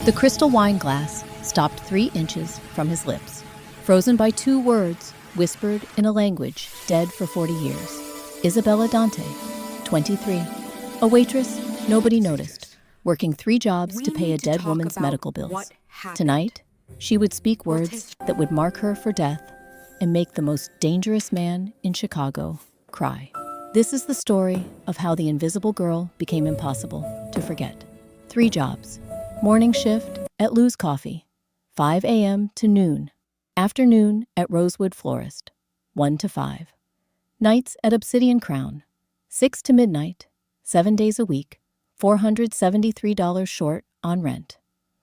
The crystal wine glass stopped 3 inches from his lips, frozen by 2 words whispered in a language dead for 40 years. Isabella Dante, 23. A waitress, nobody noticed, working 3 jobs to pay a dead woman's medical bills. Tonight, she would speak words that would mark her for death and make the most dangerous man in Chicago cry. This is the story of how the invisible girl became impossible to forget. 3 jobs. Morning shift at Lou's Coffee, 5 a.m. to noon. Afternoon at Rosewood Florist, 1 to 5. Nights at Obsidian Crown, 6 to midnight, 7 days a week, $473 short on rent,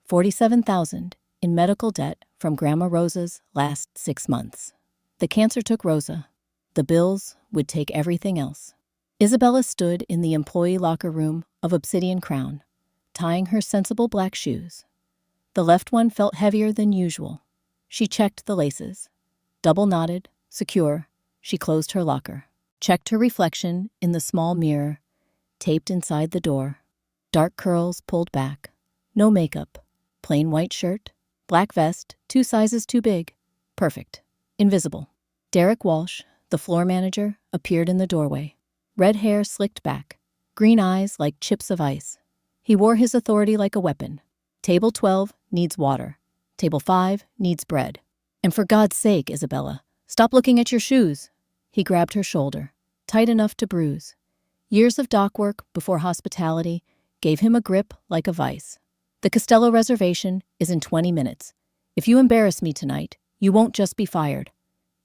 $47,000 in medical debt from Grandma Rosa's last 6 months. The cancer took Rosa. The bills would take everything else. Isabella stood in the employee locker room of Obsidian Crown, tying her sensible black shoes. The left one felt heavier than usual. She checked the laces. Double knotted, secure, she closed her locker, checked her reflection in the small mirror taped inside the door. Dark curls pulled back. No makeup. Plain white shirt. Black vest, 2 sizes too big. Perfect. Invisible. Derek Walsh, the floor manager, appeared in the doorway. Red hair slicked back. Green eyes like chips of ice. He wore his authority like a weapon. Table 12 needs water. Table 5 needs bread. And for God's sake, Isabella, stop looking at your shoes. He grabbed her shoulder, tight enough to bruise. Years of dock work before hospitality gave him a grip like a vice. The Costello reservation is in 20 minutes. If you embarrass me tonight, you won't just be fired.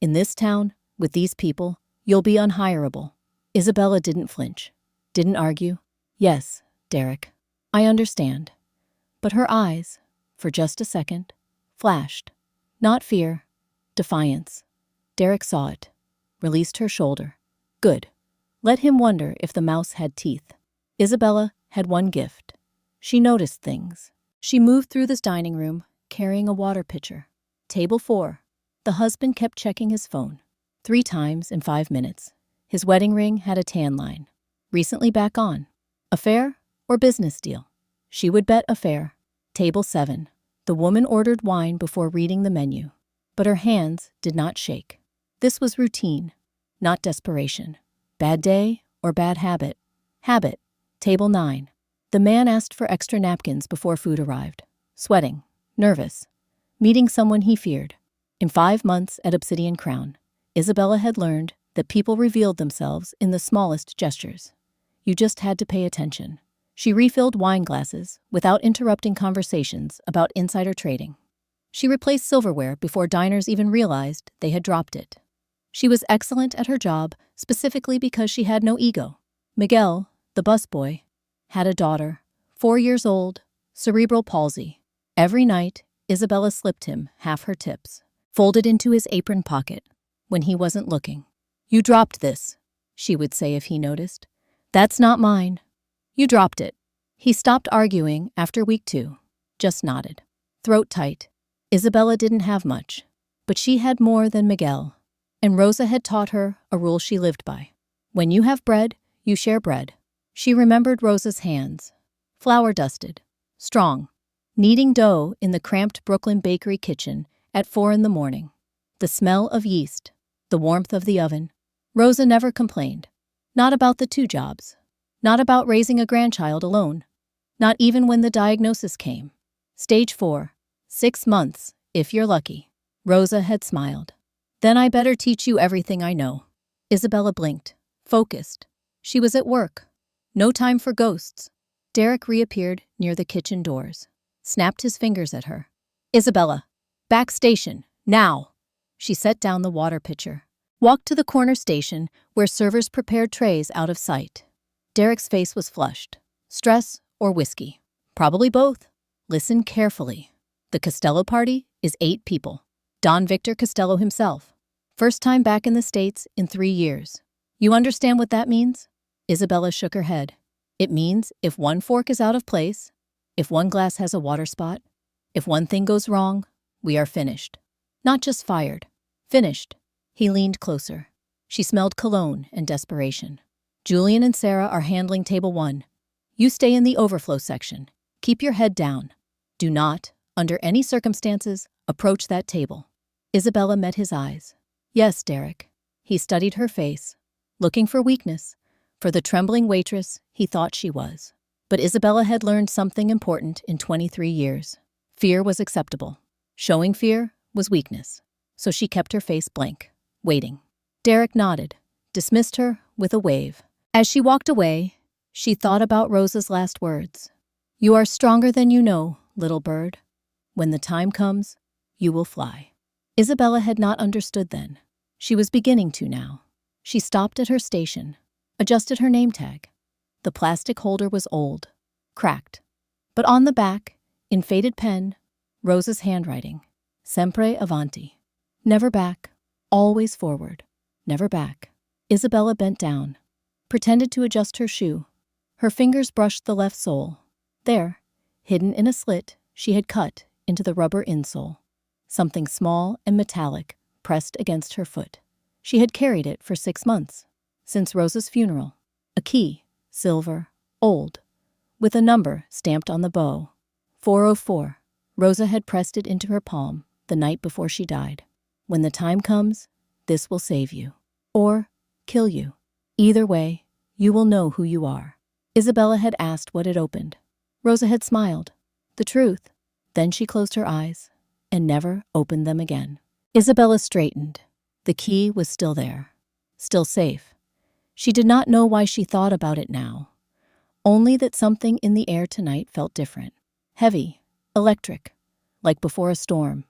In this town, with these people, you'll be unhireable. Isabella didn't flinch, didn't argue. Yes, Derek, I understand. But her eyes, for just a second, flashed. Not fear, defiance. Derek saw it, released her shoulder. Good. Let him wonder if the mouse had teeth. Isabella had one gift. She noticed things. She moved through this dining room, carrying a water pitcher. Table 4. The husband kept checking his phone. 3 times in 5 minutes. His wedding ring had a tan line. Recently back on. Affair or business deal? She would bet affair. Table 7. The woman ordered wine before reading the menu, but her hands did not shake. This was routine, not desperation. Bad day or bad habit? Habit. Table 9. The man asked for extra napkins before food arrived. Sweating. Nervous. Meeting someone he feared. In 5 months at Obsidian Crown, Isabella had learned that people revealed themselves in the smallest gestures. You just had to pay attention. She refilled wine glasses without interrupting conversations about insider trading. She replaced silverware before diners even realized they had dropped it. She was excellent at her job specifically because she had no ego. Miguel, the busboy, had a daughter, 4 years old, cerebral palsy. Every night, Isabella slipped him half her tips, folded into his apron pocket when he wasn't looking. You dropped this, she would say if he noticed. That's not mine. You dropped it. He stopped arguing after week 2, just nodded. Throat tight. Isabella didn't have much, but she had more than Miguel, and Rosa had taught her a rule she lived by. When you have bread, you share bread. She remembered Rosa's hands, flour-dusted, strong, kneading dough in the cramped Brooklyn bakery kitchen at 4 in the morning. The smell of yeast, the warmth of the oven. Rosa never complained. Not about the 2 jobs. Not about raising a grandchild alone. Not even when the diagnosis came. Stage 4, 6 months, if you're lucky. Rosa had smiled. Then I better teach you everything I know. Isabella blinked, focused. She was at work. No time for ghosts. Derek reappeared near the kitchen doors, snapped his fingers at her. Isabella, back station, now. She set down the water pitcher, walked to the corner station where servers prepared trays out of sight. Derek's face was flushed. Stress or whiskey? Probably both. Listen carefully. The Costello party is 8 people. Don Victor Costello himself. First time back in the States in 3 years. You understand what that means? Isabella shook her head. It means if one fork is out of place, if one glass has a water spot, if one thing goes wrong, we are finished. Not just fired. Finished. He leaned closer. She smelled cologne and desperation. Julian and Sarah are handling table 1. You stay in the overflow section. Keep your head down. Do not, under any circumstances, approach that table. Isabella met his eyes. Yes, Derek. He studied her face, looking for weakness, for the trembling waitress he thought she was. But Isabella had learned something important in 23 years. Fear was acceptable. Showing fear was weakness. So she kept her face blank, waiting. Derek nodded, dismissed her with a wave. As she walked away, she thought about Rosa's last words. You are stronger than you know, little bird. When the time comes, you will fly. Isabella had not understood then. She was beginning to now. She stopped at her station, adjusted her name tag. The plastic holder was old, cracked. But on the back, in faded pen, Rosa's handwriting. Sempre avanti. Never back, always forward. Never back. Isabella bent down, pretended to adjust her shoe. Her fingers brushed the left sole. There, hidden in a slit, she had cut into the rubber insole. Something small and metallic pressed against her foot. She had carried it for 6 months, since Rosa's funeral. A key, silver, old, with a number stamped on the bow. 404. Rosa had pressed it into her palm the night before she died. When the time comes, this will save you. Or kill you. Either way, you will know who you are. Isabella had asked what it opened. Rosa had smiled. The truth. Then she closed her eyes and never opened them again. Isabella straightened. The key was still there. Still safe. She did not know why she thought about it now. Only that something in the air tonight felt different. Heavy. Electric. Like before a storm.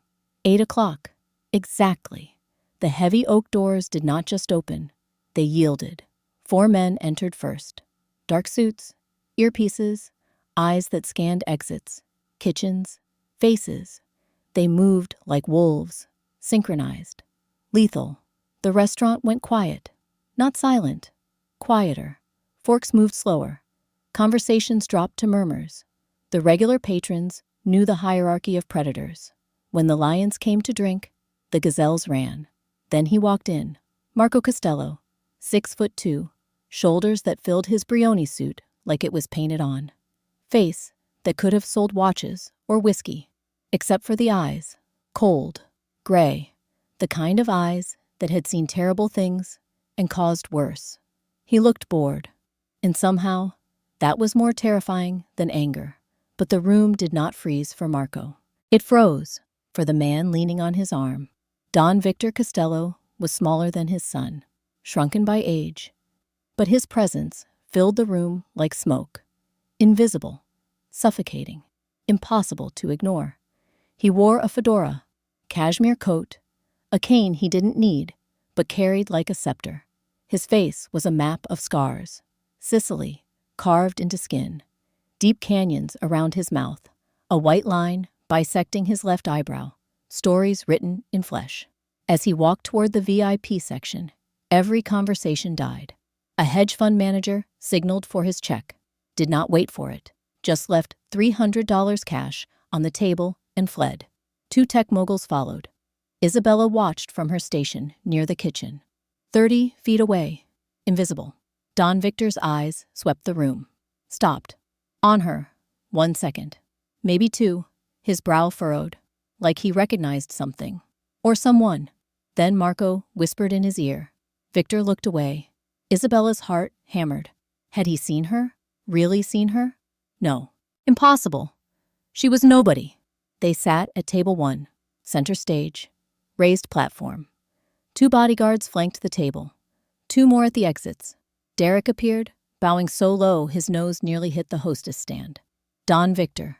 8 o'clock. Exactly. The heavy oak doors did not just open. They yielded. 4 men entered first. Dark suits, earpieces, eyes that scanned exits, kitchens, faces. They moved like wolves, synchronized, lethal. The restaurant went quiet, not silent, quieter. Forks moved slower. Conversations dropped to murmurs. The regular patrons knew the hierarchy of predators. When the lions came to drink, the gazelles ran. Then he walked in. Marco Costello, 6'2", shoulders that filled his Brioni suit like it was painted on. Face that could have sold watches or whiskey, except for the eyes, cold, gray, the kind of eyes that had seen terrible things and caused worse. He looked bored, and somehow that was more terrifying than anger. But the room did not freeze for Marco. It froze for the man leaning on his arm. Don Victor Costello was smaller than his son, shrunken by age, but his presence filled the room like smoke. Invisible, suffocating, impossible to ignore. He wore a fedora, cashmere coat, a cane he didn't need, but carried like a scepter. His face was a map of scars. Sicily, carved into skin. Deep canyons around his mouth. A white line bisecting his left eyebrow. Stories written in flesh. As he walked toward the VIP section, every conversation died. A hedge fund manager signaled for his check. Did not wait for it. Just left $300 cash on the table and fled. 2 tech moguls followed. Isabella watched from her station near the kitchen. 30 feet away, invisible. Don Victor's eyes swept the room. Stopped. On her. 1 second. Maybe 2. His brow furrowed, like he recognized something. Or someone. Then Marco whispered in his ear. Victor looked away. Isabella's heart hammered. Had he seen her? Really seen her? No. Impossible. She was nobody. They sat at table 1, center stage, raised platform. 2 bodyguards flanked the table. 2 more at the exits. Derek appeared, bowing so low his nose nearly hit the hostess stand. Don Victor.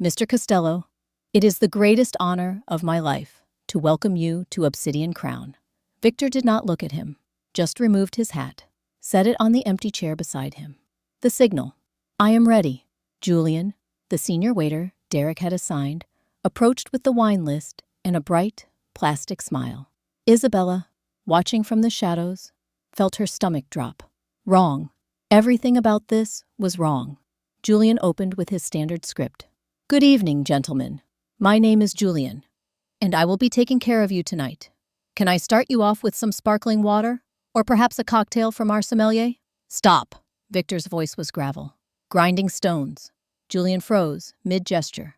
Mr. Costello, it is the greatest honor of my life to welcome you to Obsidian Crown. Victor did not look at him, just removed his hat, set it on the empty chair beside him. The signal. I am ready. Julian, the senior waiter Derek had assigned, approached with the wine list and a bright, plastic smile. Isabella, watching from the shadows, felt her stomach drop. Wrong. Everything about this was wrong. Julian opened with his standard script. Good evening, gentlemen. My name is Julian, and I will be taking care of you tonight. Can I start you off with some sparkling water? Or perhaps a cocktail from our sommelier? Stop. Victor's voice was gravel. Grinding stones. Julian froze, mid-gesture.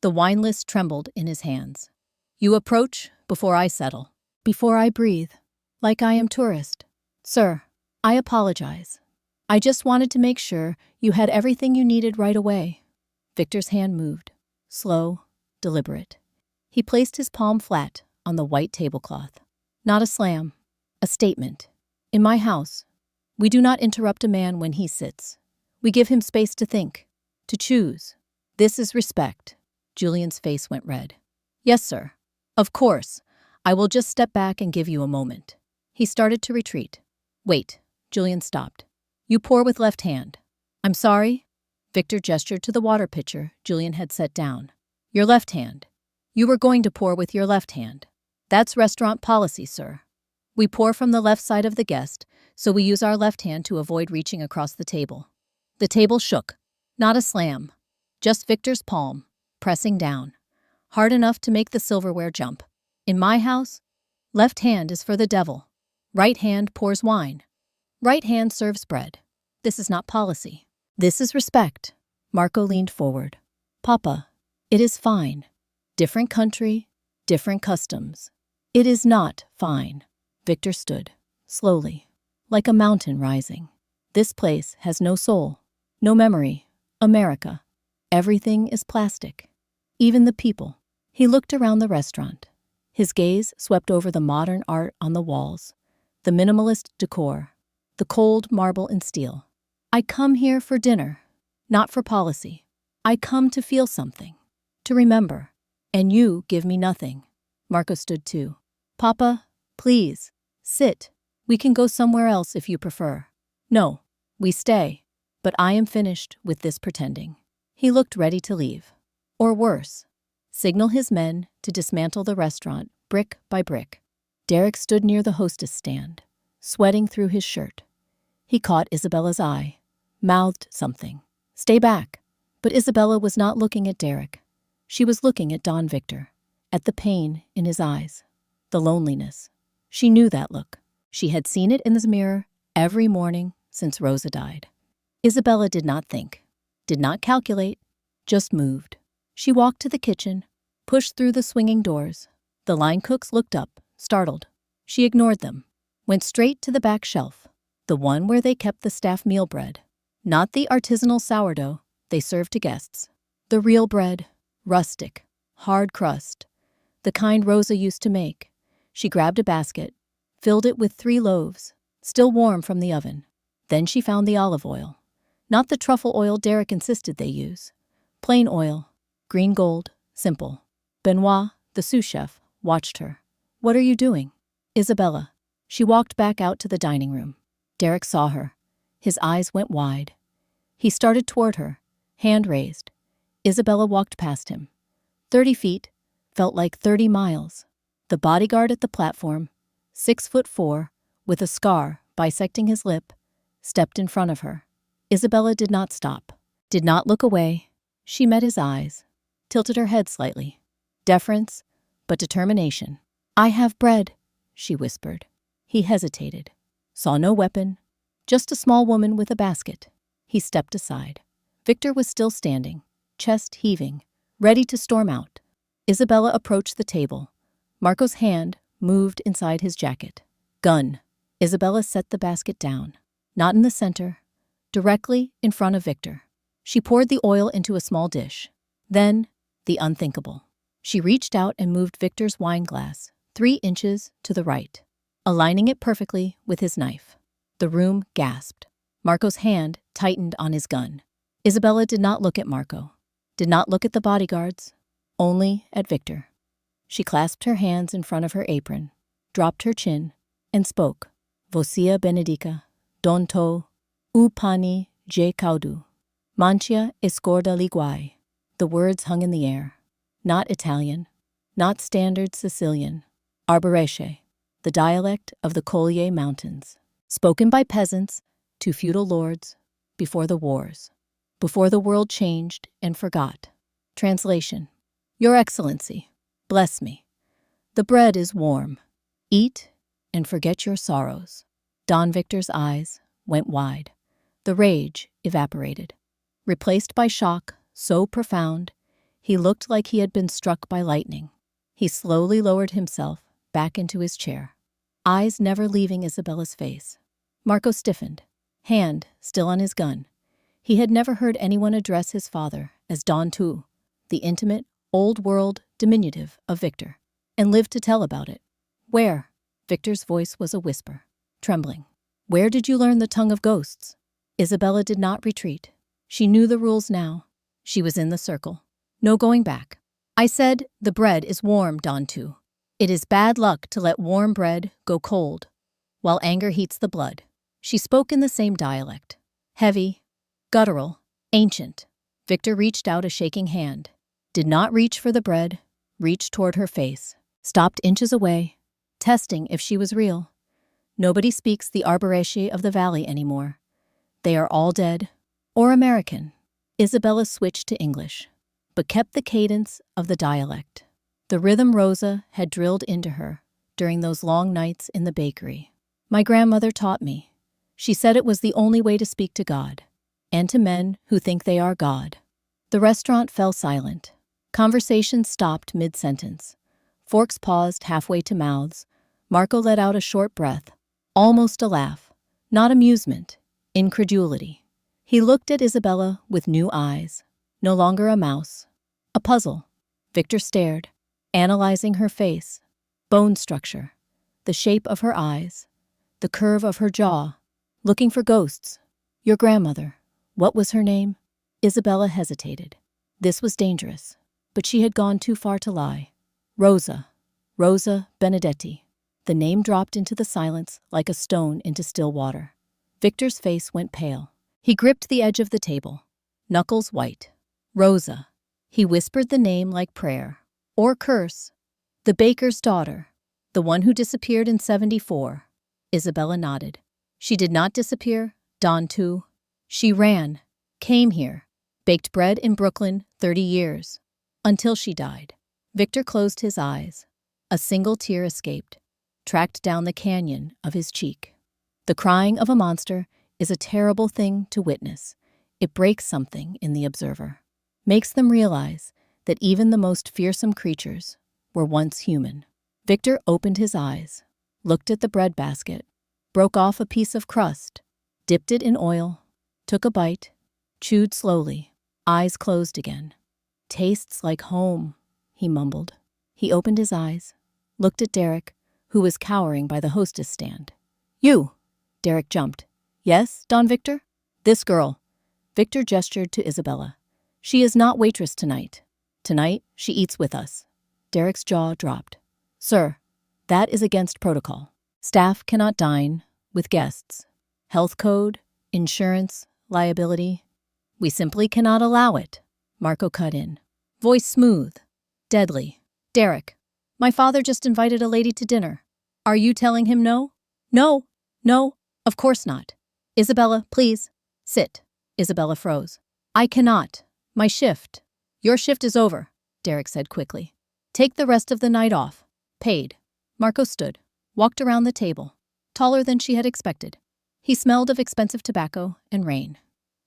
The wine list trembled in his hands. You approach before I settle, before I breathe, like I am tourist. Sir, I apologize. I just wanted to make sure you had everything you needed right away. Victor's hand moved, slow, deliberate. He placed his palm flat on the white tablecloth. Not a slam, a statement. In my house, we do not interrupt a man when he sits. We give him space to think, to choose. This is respect. Julian's face went red. Yes, sir. Of course. I will just step back and give you a moment. He started to retreat. Wait. Julian stopped. You pour with left hand. I'm sorry. Victor gestured to the water pitcher Julian had set down. Your left hand. You were going to pour with your left hand. That's restaurant policy, sir. We pour from the left side of the guest, so we use our left hand to avoid reaching across the table. The table shook. Not a slam. Just Victor's palm, pressing down. Hard enough to make the silverware jump. In my house, left hand is for the devil. Right hand pours wine. Right hand serves bread. This is not policy. This is respect. Marco leaned forward. Papa, it is fine. Different country, different customs. It is not fine. Victor stood, slowly, like a mountain rising. This place has no soul, no memory. America. Everything is plastic. Even the people. He looked around the restaurant. His gaze swept over the modern art on the walls, the minimalist decor, the cold marble and steel. I come here for dinner, not for policy. I come to feel something, to remember. And you give me nothing. Marco stood too. Papa, please, sit. We can go somewhere else if you prefer. No, we stay. But I am finished with this pretending. He looked ready to leave. Or worse, signal his men to dismantle the restaurant brick by brick. Derek stood near the hostess stand, sweating through his shirt. He caught Isabella's eye, mouthed something. Stay back. But Isabella was not looking at Derek. She was looking at Don Victor, at the pain in his eyes, the loneliness. She knew that look. She had seen it in the mirror every morning since Rosa died. Isabella did not think, did not calculate, just moved. She walked to the kitchen, pushed through the swinging doors. The line cooks looked up, startled. She ignored them, went straight to the back shelf, the one where they kept the staff meal bread. Not the artisanal sourdough they served to guests. The real bread, rustic, hard crust, the kind Rosa used to make. She grabbed a basket, filled it with 3 loaves, still warm from the oven. Then she found the olive oil. Not the truffle oil Derek insisted they use. Plain oil, green gold, simple. Benoit, the sous chef, watched her. What are you doing? Isabella. She walked back out to the dining room. Derek saw her. His eyes went wide. He started toward her, hand raised. Isabella walked past him. 30 feet felt like 30 miles. The bodyguard at the platform, 6'4", with a scar bisecting his lip, stepped in front of her. Isabella did not stop, did not look away. She met his eyes, tilted her head slightly. Deference, but determination. I have bread, she whispered. He hesitated, saw no weapon, just a small woman with a basket. He stepped aside. Victor was still standing, chest heaving, ready to storm out. Isabella approached the table. Marco's hand moved inside his jacket. Gun. Isabella set the basket down, not in the center, directly in front of Victor. She poured the oil into a small dish. Then, the unthinkable. She reached out and moved Victor's wine glass 3 inches to the right, aligning it perfectly with his knife. The room gasped. Marco's hand tightened on his gun. Isabella did not look at Marco, did not look at the bodyguards, only at Victor. She clasped her hands in front of her apron, dropped her chin, and spoke. Vosia benedica, don to, u pani je caudu, mancia e scorda liguai. The words hung in the air. Not Italian, not standard Sicilian. Arboresce, the dialect of the Collier Mountains, spoken by peasants to feudal lords before the wars, before the world changed and forgot. Translation. Your Excellency, bless me. The bread is warm. Eat and forget your sorrows. Don Victor's eyes went wide. The rage evaporated. Replaced by shock so profound, He looked like he had been struck by lightning. He slowly lowered himself back into his chair, eyes never leaving Isabella's face. Marco stiffened, hand still on his gun. He had never heard anyone address his father as Don Tu, the intimate, old-world diminutive of Victor, and lived to tell about it. Where? Victor's voice was a whisper, trembling. Where did you learn the tongue of ghosts? Isabella did not retreat. She knew the rules now. She was in the circle. No going back. I said, the bread is warm, Don Tu. It is bad luck to let warm bread go cold, while anger heats the blood. She spoke in the same dialect. Heavy, guttural, ancient. Victor reached out a shaking hand. Did not reach for the bread, reached toward her face. Stopped inches away, testing if she was real. Nobody speaks the Arboriaceae of the valley anymore. They are all dead, or American. Isabella switched to English, but kept the cadence of the dialect. The rhythm Rosa had drilled into her during those long nights in the bakery. My grandmother taught me. She said it was the only way to speak to God, and to men who think they are God. The restaurant fell silent. Conversation stopped mid-sentence. Forks paused halfway to mouths. Marco let out a short breath, almost a laugh. Not amusement, incredulity. He looked at Isabella with new eyes. No longer a mouse. A puzzle. Victor stared, analyzing her face. Bone structure. The shape of her eyes. The curve of her jaw. Looking for ghosts. Your grandmother. What was her name? Isabella hesitated. This was dangerous, but she had gone too far to lie. Rosa. Rosa Benedetti. The name dropped into the silence like a stone into still water. Victor's face went pale. He gripped the edge of the table, knuckles white. Rosa. He whispered the name like prayer. Or curse. The baker's daughter. The one who disappeared in 74. Isabella nodded. She did not disappear, Don Tu. She ran, came here, baked bread in Brooklyn 30 years, until she died. Victor closed his eyes. A single tear escaped, tracked down the canyon of his cheek. The crying of a monster is a terrible thing to witness. It breaks something in the observer, makes them realize that even the most fearsome creatures were once human. Victor opened his eyes, looked at the bread basket, broke off a piece of crust, dipped it in oil, took a bite, chewed slowly, eyes closed again. Tastes like home, he mumbled. He opened his eyes, looked at Derek, who was cowering by the hostess stand. You! Derek jumped. Yes, Don Victor? This girl. Victor gestured to Isabella. She is not waitress tonight. Tonight, she eats with us. Derek's jaw dropped. Sir, that is against protocol. Staff cannot dine with guests. Health code, insurance, liability. We simply cannot allow it. Marco cut in. Voice smooth. Deadly. Derek, my father just invited a lady to dinner. Are you telling him no? No, no, of course not. Isabella, please. Sit. Isabella froze. I cannot. My shift. Your shift is over, Derek said quickly. Take the rest of the night off. Paid. Marco stood, walked around the table, taller than she had expected. He smelled of expensive tobacco and rain.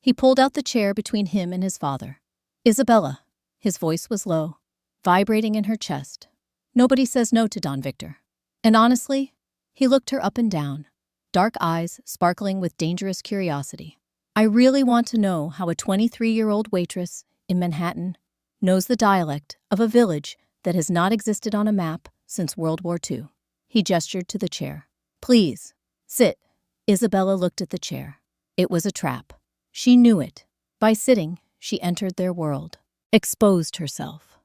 He pulled out the chair between him and his father. Isabella. His voice was low, vibrating in her chest. Nobody says no to Don Victor. And honestly, he looked her up and down, dark eyes sparkling with dangerous curiosity. I really want to know how a 23-year-old waitress in Manhattan knows the dialect of a village that has not existed on a map since World War II. He gestured to the chair. Please, sit. Isabella looked at the chair. It was a trap. She knew it. By sitting, she entered their world, exposed herself.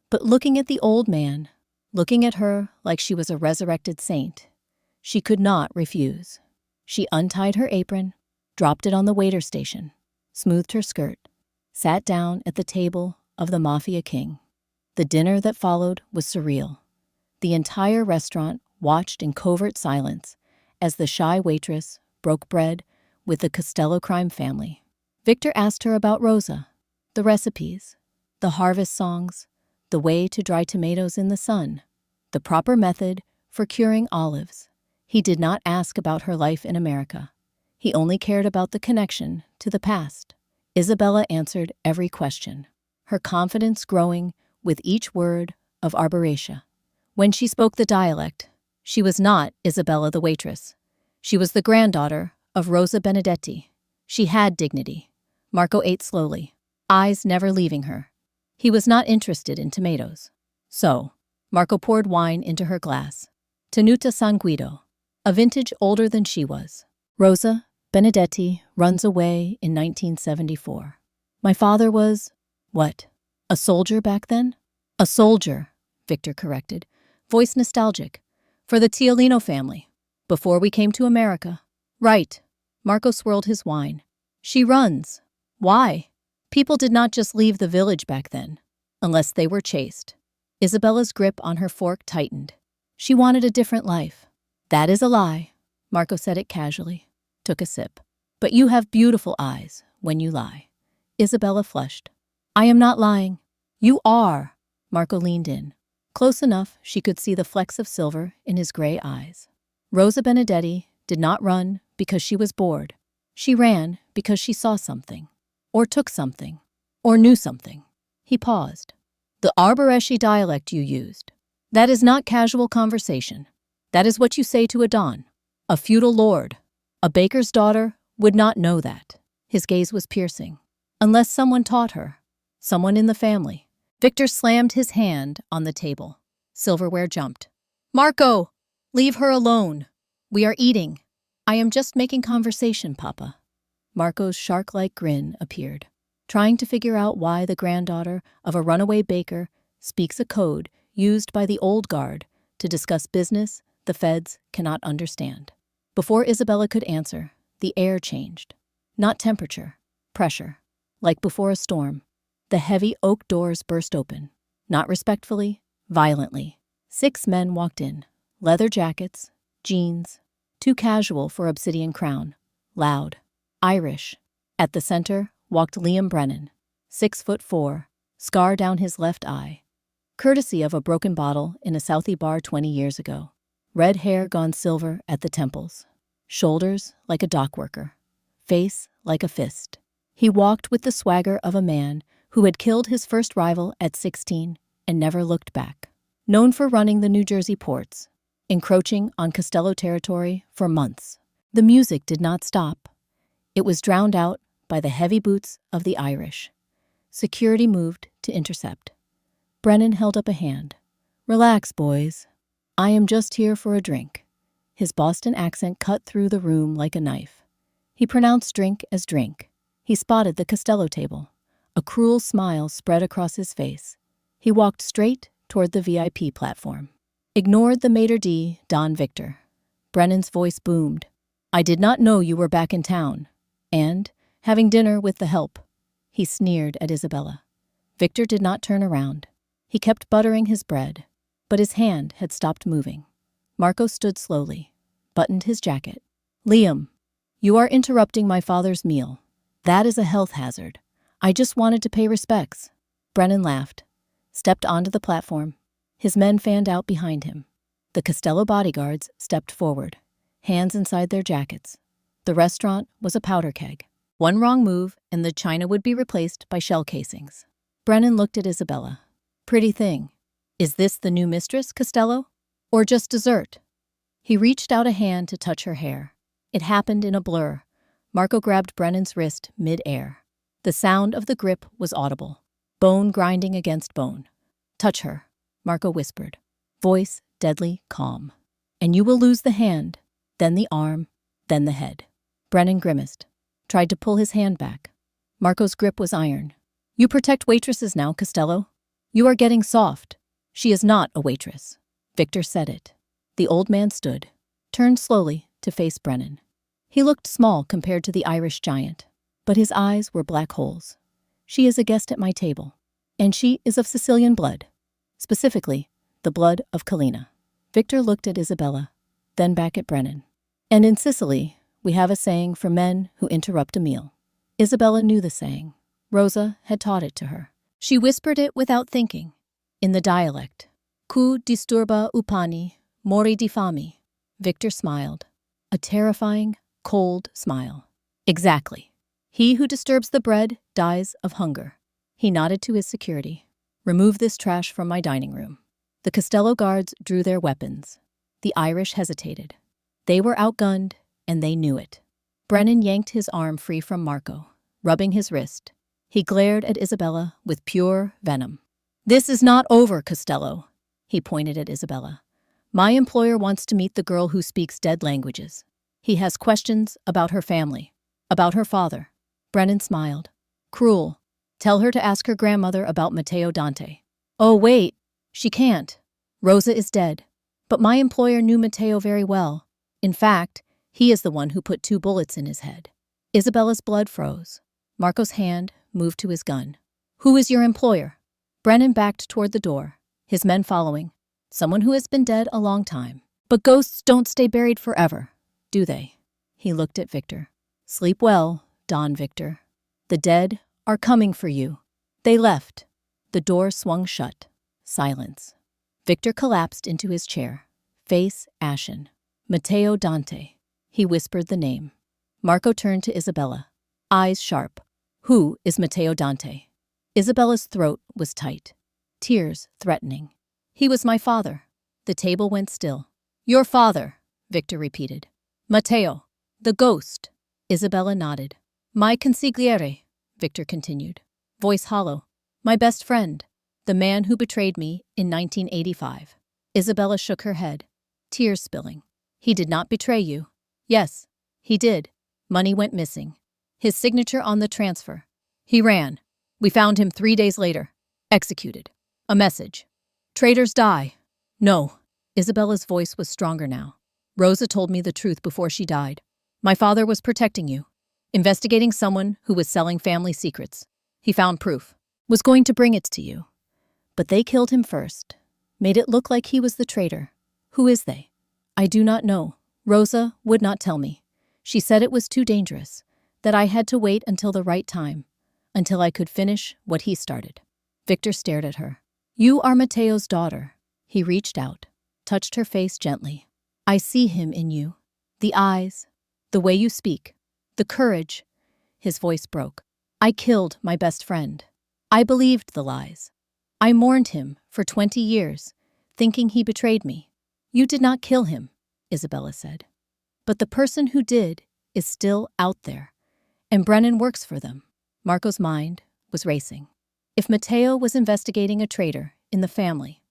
But looking at the old man, looking at her like she was a resurrected saint, she could not refuse. She untied her apron, dropped it on the waiter station, smoothed her skirt, sat down at the table of the Mafia King. The dinner that followed was surreal. The entire restaurant watched in covert silence as the shy waitress broke bread with the Costello crime family. Victor asked her about Rosa, the recipes, the harvest songs, the way to dry tomatoes in the sun, the proper method for curing olives. He did not ask about her life in America. He only cared about the connection to the past. Isabella answered every question. her confidence growing with each word of Arboretia. When she spoke the dialect, she was not Isabella the waitress. She was the granddaughter of Rosa Benedetti. She had dignity. Marco ate slowly, eyes never leaving her. He was not interested in tomatoes. So, Marco poured wine into her glass. Tenuta San Guido, a vintage older than she was. Rosa Benedetti runs away in 1974. My father was, what, a soldier back then? A soldier, Victor corrected, voice nostalgic, for the Tiolino family, before we came to America. Right. Marco swirled his wine. She runs. Why? People did not just leave the village back then, unless they were chased. Isabella's grip on her fork tightened. She wanted a different life. That is a lie. Marco said it casually, took a sip. But you have beautiful eyes when you lie. Isabella flushed. I am not lying. You are. Marco leaned in. Close enough she could see the flecks of silver in his gray eyes. Rosa Benedetti did not run because she was bored. She ran because she saw something, or took something, or knew something. He paused. The Arboresci dialect you used. That is not casual conversation. That is what you say to a don, a feudal lord. A baker's daughter would not know that. His gaze was piercing. Unless someone taught her. Someone in the family. Victor slammed his hand on the table. Silverware jumped. Marco! Leave her alone. We are eating. I am just making conversation, Papa. Marco's shark-like grin appeared, trying to figure out why the granddaughter of a runaway baker speaks a code used by the old guard to discuss business the feds cannot understand. Before Isabella could answer, the air changed. Not temperature, pressure. Like before a storm, the heavy oak doors burst open. Not respectfully, violently. 6 men walked in, leather jackets, jeans, too casual for Obsidian Crown, loud, Irish. At the center walked Liam Brennan, 6'4", scar down his left eye, courtesy of a broken bottle in a Southie bar 20 years ago. Red hair gone silver at the temples, shoulders like a dock worker, face like a fist. He walked with the swagger of a man who had killed his first rival at 16 and never looked back. Known for running the New Jersey ports, encroaching on Costello territory for months. The music did not stop. It was drowned out by the heavy boots of the Irish. Security moved to intercept. Brennan held up a hand. Relax, boys. I am just here for a drink. His Boston accent cut through the room like a knife. He pronounced drink as drink. He spotted the Costello table. A cruel smile spread across his face. He walked straight toward the VIP platform. Ignored the maitre d' Don Victor. Brennan's voice boomed. I did not know you were back in town. And, having dinner with the help. He sneered at Isabella. Victor did not turn around. He kept buttering his bread, but his hand had stopped moving. Marco stood slowly, buttoned his jacket. Liam, you are interrupting my father's meal. That is a health hazard. I just wanted to pay respects. Brennan laughed, stepped onto the platform. His men fanned out behind him. The Costello bodyguards stepped forward, hands inside their jackets. The restaurant was a powder keg. One wrong move and the china would be replaced by shell casings. Brennan looked at Isabella. Pretty thing. Is this the new mistress, Costello? Or just dessert? He reached out a hand to touch her hair. It happened in a blur. Marco grabbed Brennan's wrist mid-air. The sound of the grip was audible. Bone grinding against bone. Touch her, Marco whispered. Voice deadly calm. And you will lose the hand, then the arm, then the head. Brennan grimaced. Tried to pull his hand back. Marco's grip was iron. You protect waitresses now, Costello. You are getting soft. She is not a waitress. Victor said it. The old man stood, turned slowly to face Brennan. He looked small compared to the Irish giant, but his eyes were black holes. She is a guest at my table, and she is of Sicilian blood, specifically the blood of Kalina. Victor looked at Isabella, then back at Brennan. And in Sicily, we have a saying for men who interrupt a meal. Isabella knew the saying. Rosa had taught it to her. She whispered it without thinking, in the dialect. Cu disturba upani, mori di fami. Victor smiled. A terrifying, cold smile. Exactly. He who disturbs the bread dies of hunger. He nodded to his security. Remove this trash from my dining room. The Costello guards drew their weapons. The Irish hesitated. They were outgunned, and they knew it. Brennan yanked his arm free from Marco, rubbing his wrist. He glared at Isabella with pure venom. This is not over, Costello. He pointed at Isabella. My employer wants to meet the girl who speaks dead languages. He has questions about her family, about her father. Brennan smiled. Cruel. Tell her to ask her grandmother about Matteo Dante. Oh, wait. She can't. Rosa is dead. But my employer knew Matteo very well. In fact, he is the one who put 2 bullets in his head. Isabella's blood froze. Marco's hand moved to his gun. Who is your employer? Brennan backed toward the door, his men following. Someone who has been dead a long time. But ghosts don't stay buried forever, do they? He looked at Victor. Sleep well, Don Victor. The dead are coming for you. They left. The door swung shut. Silence. Victor collapsed into his chair, face ashen. Matteo Dante. He whispered the name. Marco turned to Isabella, eyes sharp. Who is Matteo Dante? Isabella's throat was tight, tears threatening. He was my father. The table went still. Your father, Victor repeated. Matteo, the ghost. Isabella nodded. My consigliere, Victor continued, voice hollow. My best friend, the man who betrayed me in 1985. Isabella shook her head, tears spilling. He did not betray you. Yes, he did. Money went missing. His signature on the transfer. He ran. We found him 3 days later. Executed. A message. Traitors die. No. Isabella's voice was stronger now. Rosa told me the truth before she died. My father was protecting you, investigating someone who was selling family secrets. He found proof, was going to bring it to you. But they killed him first, made it look like he was the traitor. Who is they? I do not know. Rosa would not tell me. She said it was too dangerous, that I had to wait until the right time, until I could finish what he started. Victor stared at her. You are Matteo's daughter. He reached out, touched her face gently. I see him in you. The eyes, the way you speak, the courage. His voice broke. I killed my best friend. I believed the lies. I mourned him for 20 years, thinking he betrayed me. You did not kill him, Isabella said. But the person who did is still out there, and Brennan works for them. Marco's mind was racing. If Matteo was investigating a traitor in the family,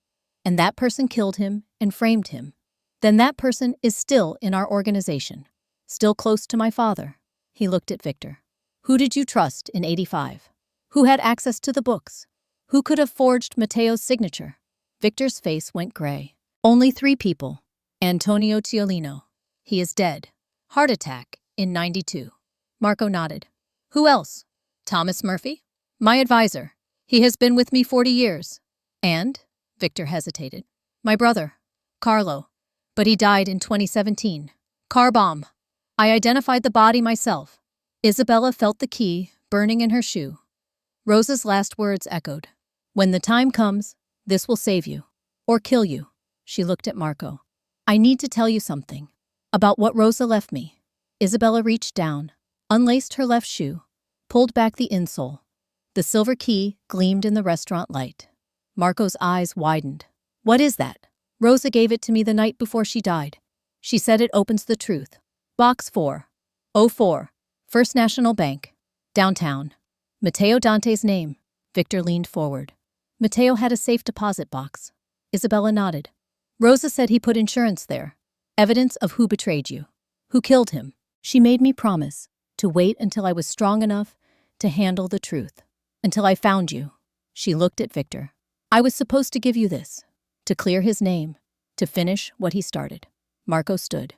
and that person killed him and framed him, then that person is still in our organization, still close to my father. He looked at Victor. Who did you trust in 85? Who had access to the books? Who could have forged Matteo's signature? Victor's face went gray. Only 3 people. Antonio Ciolino. He is dead. Heart attack in 92. Marco nodded. Who else? Thomas Murphy? My advisor. He has been with me 40 years. And? Victor hesitated. My brother, Carlo. But he died in 2017. Car bomb. I identified the body myself. Isabella felt the key burning in her shoe. Rosa's last words echoed. When the time comes, this will save you. Or kill you. She looked at Marco. I need to tell you something. About what Rosa left me. Isabella reached down, unlaced her left shoe, pulled back the insole. The silver key gleamed in the restaurant light. Marco's eyes widened. What is that? Rosa gave it to me the night before she died. She said it opens the truth. Box 404, First National Bank, downtown. Matteo Dante's name. Victor leaned forward. Matteo had a safe deposit box. Isabella nodded. Rosa said he put insurance there. Evidence of who betrayed you. Who killed him. She made me promise to wait until I was strong enough to handle the truth. Until I found you. She looked at Victor. I was supposed to give you this. To clear his name. To finish what he started. Marco stood.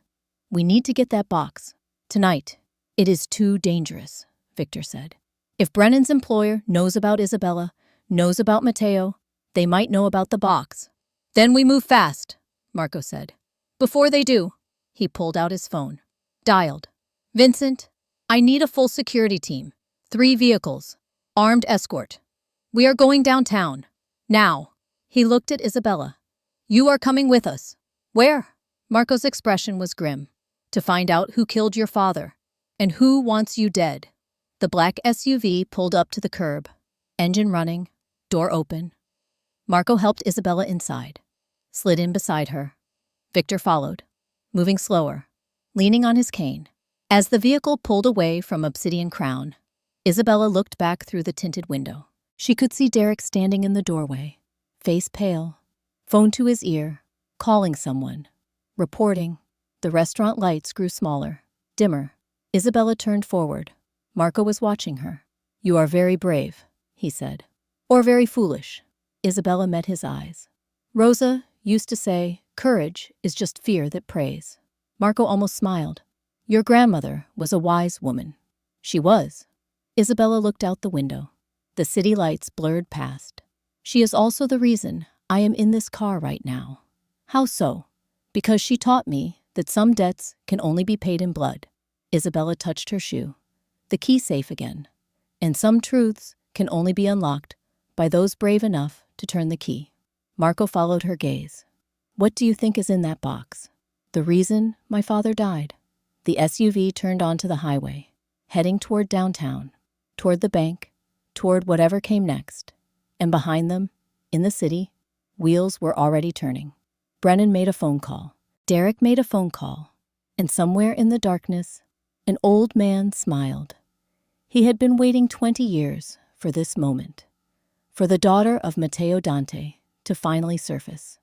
We need to get that box. Tonight. It is too dangerous, Victor said. If Brennan's employer knows about Isabella, knows about Matteo, they might know about the box. Then we move fast, Marco said. Before they do, he pulled out his phone. Dialed. Vincent, I need a full security team. 3 vehicles. Armed escort. We are going downtown. Now. He looked at Isabella. You are coming with us. Where? Marco's expression was grim. To find out who killed your father. And who wants you dead. The black SUV pulled up to the curb. Engine running, door open. Marco helped Isabella inside, slid in beside her. Victor followed, moving slower, leaning on his cane. As the vehicle pulled away from Obsidian Crown, Isabella looked back through the tinted window. She could see Derek standing in the doorway, face pale, phone to his ear, calling someone, reporting. The restaurant lights grew smaller, dimmer. Isabella turned forward. Marco was watching her. "You are very brave," he said. "Or very foolish." Isabella met his eyes. "Rosa used to say, courage is just fear that prays." Marco almost smiled. "Your grandmother was a wise woman." "She was." Isabella looked out the window. The city lights blurred past. "She is also the reason I am in this car right now." "How so?" "Because she taught me that some debts can only be paid in blood." Isabella touched her shoe. "The key safe again. And some truths can only be unlocked by those brave enough to turn the key." Marco followed her gaze. "What do you think is in that box?" "The reason my father died." The SUV turned onto the highway, heading toward downtown, toward the bank, toward whatever came next. And behind them, in the city, wheels were already turning. Brennan made a phone call. Derek made a phone call. And somewhere in the darkness, an old man smiled. He had been waiting 20 years for this moment. For the daughter of Matteo Dante to finally surface.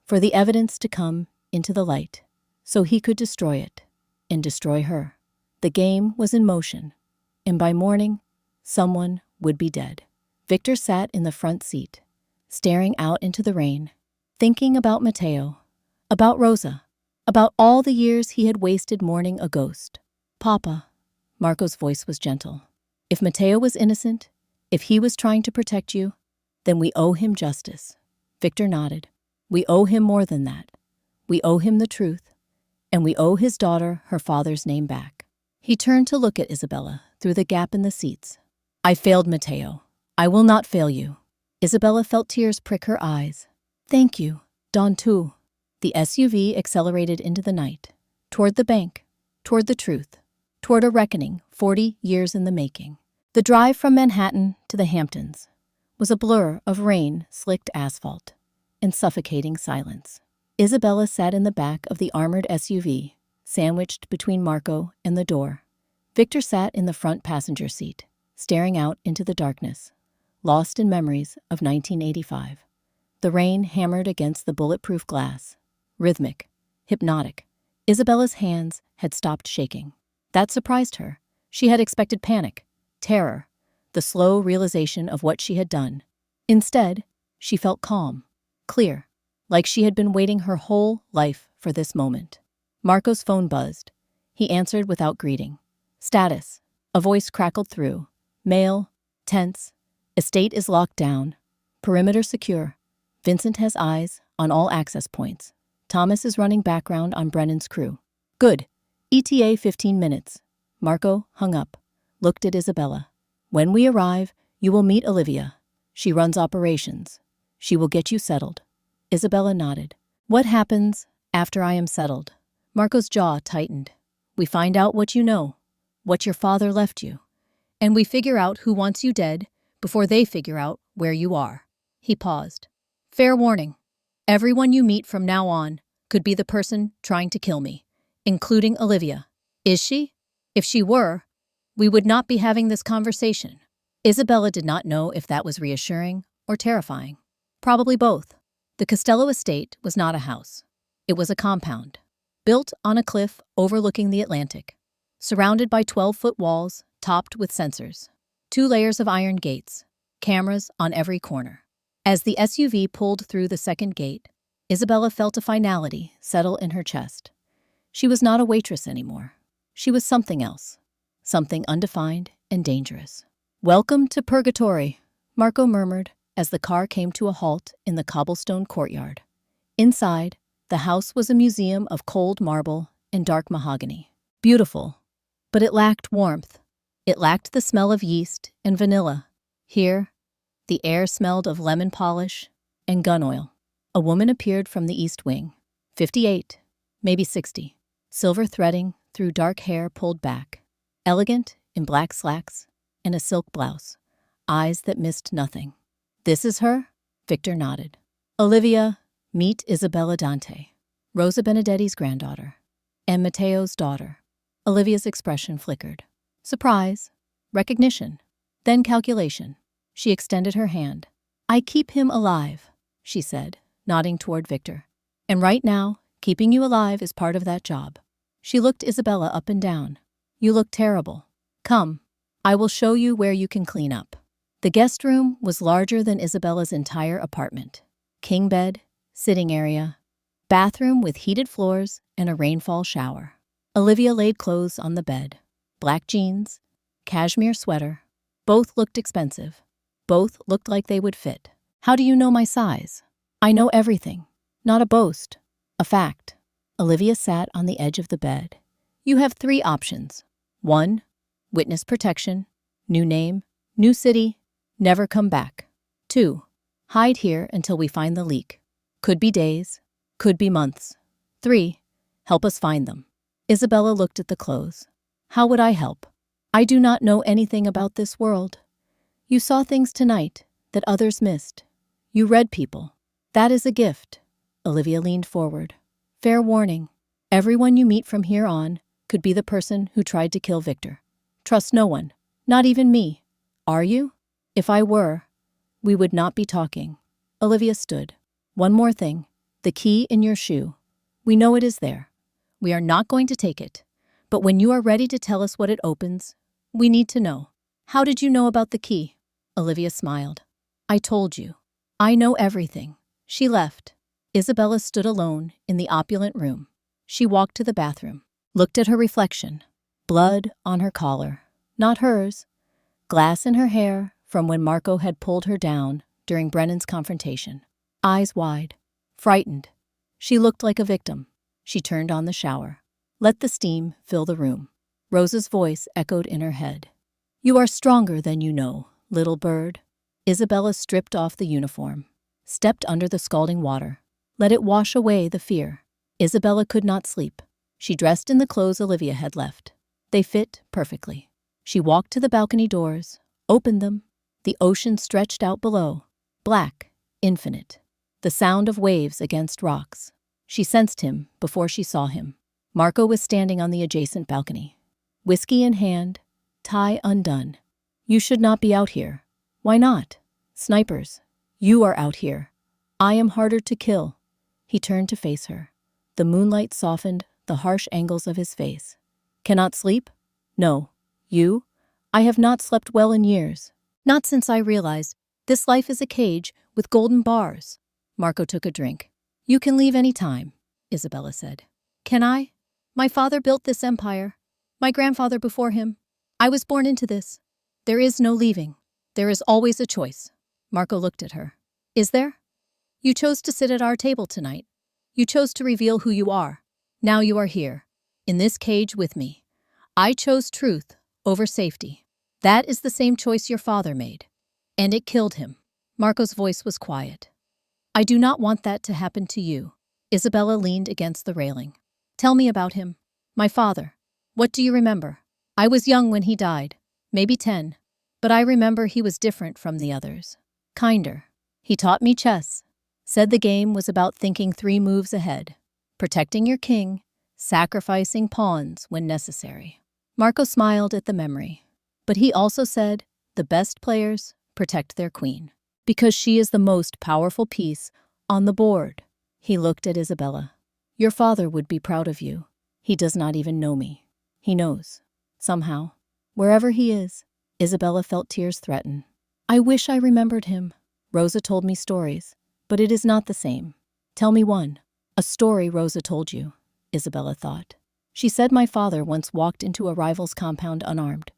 For the evidence to come into the light, so he could destroy it and destroy her. The game was in motion, and by morning, someone would be dead. Victor sat in the front seat, staring out into the rain, thinking about Matteo, about Rosa, about all the years he had wasted mourning a ghost. "Papa," Marco's voice was gentle. "If Matteo was innocent, if he was trying to protect you, then we owe him justice." Victor nodded. "We owe him more than that. We owe him the truth, and we owe his daughter her father's name back." He turned to look at Isabella through the gap in the seats. "I failed Matteo. I will not fail you." Isabella felt tears prick her eyes. "Thank you, Don too." The SUV accelerated into the night, toward the bank, toward the truth, toward a reckoning 40 years in the making. The drive from Manhattan to the Hamptons was a blur of rain-slicked asphalt and suffocating silence. Isabella sat in the back of the armored SUV, sandwiched between Marco and the door. Victor sat in the front passenger seat, staring out into the darkness, lost in memories of 1985. The rain hammered against the bulletproof glass, rhythmic, hypnotic. Isabella's hands had stopped shaking. That surprised her. She had expected panic, terror, the slow realization of what she had done. Instead, she felt calm, clear, like she had been waiting her whole life for this moment. Marco's phone buzzed. He answered without greeting. "Status." A voice crackled through. "Mail. Tense. Estate is locked down. Perimeter secure. Vincent has eyes on all access points. Thomas is running background on Brennan's crew." "Good. ETA 15 minutes." Marco hung up, looked at Isabella. "When we arrive, you will meet Olivia. She runs operations. She will get you settled." Isabella nodded. "What happens after I am settled?" Marco's jaw tightened. "We find out what you know, what your father left you, and we figure out who wants you dead before they figure out where you are." He paused. "Fair warning. Everyone you meet from now on could be the person trying to kill me, including Olivia. Is she? If she were, we would not be having this conversation." Isabella did not know if that was reassuring or terrifying. Probably both. The Costello estate was not a house. It was a compound, built on a cliff overlooking the Atlantic, surrounded by 12-foot walls topped with sensors, 2 layers of iron gates, cameras on every corner. As the SUV pulled through the second gate, Isabella felt a finality settle in her chest. She was not a waitress anymore. She was something else, something undefined and dangerous. "Welcome to Purgatory," Marco murmured as the car came to a halt in the cobblestone courtyard. Inside, the house was a museum of cold marble and dark mahogany. Beautiful, but it lacked warmth. It lacked the smell of yeast and vanilla. Here, the air smelled of lemon polish and gun oil. A woman appeared from the east wing, 58, maybe 60, silver threading through dark hair pulled back, elegant in black slacks and a silk blouse. eyes that missed nothing. This is her? Victor nodded. Olivia, meet Isabella Dante, Rosa Benedetti's granddaughter, and Matteo's daughter. Olivia's expression flickered. Surprise, recognition, then calculation. She extended her hand. I keep him alive, she said, nodding toward Victor. And right now, keeping you alive is part of that job. She looked Isabella up and down. You look terrible. Come, I will show you where you can clean up. The guest room was larger than Isabella's entire apartment. King bed, sitting area, bathroom with heated floors and a rainfall shower. Olivia laid clothes on the bed. Black jeans, cashmere sweater. Both looked expensive. Both looked like they would fit. How do you know my size? I know everything. Not a boast. A fact. Olivia sat on the edge of the bed. You have 3 options. 1. Witness protection. New name. New city. Never come back. 2. Hide here until we find the leak. Could be days. Could be months. 3. Help us find them. Isabella looked at the clothes. How would I help? I do not know anything about this world. You saw things tonight that others missed. You read people. That is a gift. Olivia leaned forward. Fair warning. Everyone you meet from here on could be the person who tried to kill Victor. Trust no one. Not even me. Are you? If I were, we would not be talking. Olivia stood. One more thing. The key in your shoe. We know it is there. We are not going to take it. But when you are ready to tell us what it opens, we need to know. How did you know about the key? Olivia smiled. I told you. I know everything. She left. Isabella stood alone in the opulent room. She walked to the bathroom, looked at her reflection. Blood on her collar. Not hers. Glass in her hair from when Marco had pulled her down during Brennan's confrontation. Eyes wide. Frightened. She looked like a victim. She turned on the shower. Let the steam fill the room. Rosa's voice echoed in her head. You are stronger than you know, little bird. Isabella stripped off the uniform, stepped under the scalding water. Let it wash away the fear. Isabella could not sleep. She dressed in the clothes Olivia had left. They fit perfectly. She walked to the balcony doors, opened them. The ocean stretched out below, black, infinite. The sound of waves against rocks. She sensed him before she saw him. Marco was standing on the adjacent balcony. Whiskey in hand, tie undone. You should not be out here. Why not? Snipers. You are out here. I am harder to kill. He turned to face her. The moonlight softened the harsh angles of his face. Cannot sleep? No. You? I have not slept well in years. Not since I realized this life is a cage with golden bars. Marco took a drink. You can leave any time, Isabella said. Can I? My father built this empire. My grandfather before him. I was born into this. There is no leaving. There is always a choice. Marco looked at her. Is there? You chose to sit at our table tonight. You chose to reveal who you are. Now you are here, in this cage with me. I chose truth over safety. That is the same choice your father made. And it killed him. Marco's voice was quiet. I do not want that to happen to you. Isabella leaned against the railing. Tell me about him. My father. What do you remember? I was young when he died, maybe 10. But I remember he was different from the others. Kinder. He taught me chess. Said the game was about thinking 3 moves ahead. Protecting your king, sacrificing pawns when necessary. Marco smiled at the memory. But he also said, the best players protect their queen. Because she is the most powerful piece on the board. He looked at Isabella. Your father would be proud of you. He does not even know me. He knows. Somehow. Wherever he is. Isabella felt tears threaten. I wish I remembered him. Rosa told me stories, but it is not the same. Tell me one. A story Rosa told you, Isabella thought. She said my father once walked into a rival's compound unarmed.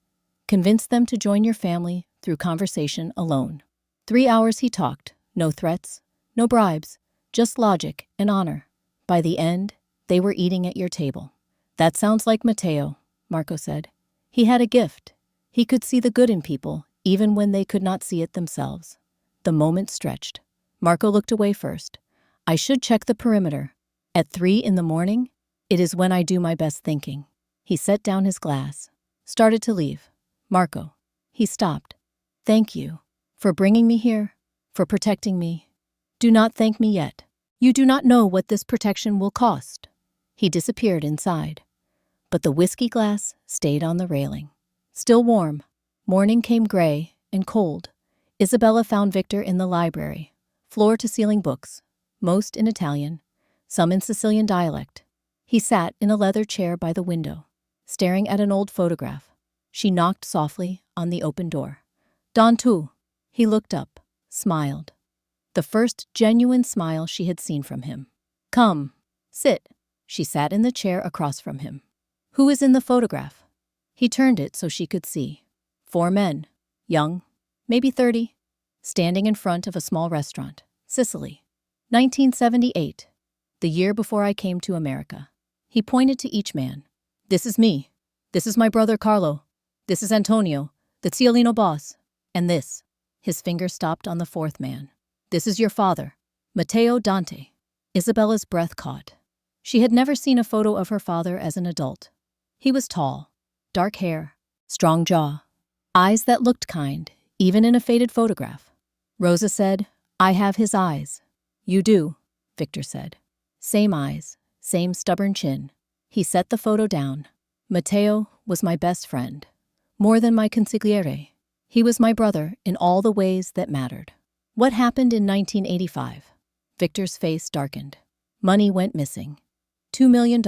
Convinced them to join your family through conversation alone. 3 hours he talked, no threats, no bribes, just logic and honor. By the end, they were eating at your table. That sounds like Matteo, Marco said. He had a gift. He could see the good in people, even when they could not see it themselves. The moment stretched. Marco looked away first. I should check the perimeter. At 3 in the morning, it is when I do my best thinking. He set down his glass. Started to leave. Marco. He stopped. Thank you for bringing me here, for protecting me. Do not thank me yet. You do not know what this protection will cost." He disappeared inside, but the whiskey glass stayed on the railing. Still warm, morning came gray and cold. Isabella found Victor in the library, floor-to-ceiling books, most in Italian, some in Sicilian dialect. He sat in a leather chair by the window, staring at an old photograph. She knocked softly on the open door. "Don tu." He looked up, smiled. The first genuine smile she had seen from him. "Come, sit." She sat in the chair across from him. "Who is in the photograph?" He turned it so she could see. 4 men, young, maybe 30, standing in front of a small restaurant. Sicily. 1978, the year before I came to America. He pointed to each man. "This is me. This is my brother Carlo. This is Antonio, the Ciolino boss. And this." His finger stopped on the 4th man. "This is your father, Matteo Dante." Isabella's breath caught. She had never seen a photo of her father as an adult. He was tall, dark hair, strong jaw, eyes that looked kind, even in a faded photograph. Rosa said, "I have his eyes." "You do," Victor said. Same eyes, same stubborn chin. He set the photo down. "Matteo was my best friend. More than my consigliere. He was my brother in all the ways that mattered." What happened in 1985? Victor's face darkened. Money went missing. $2 million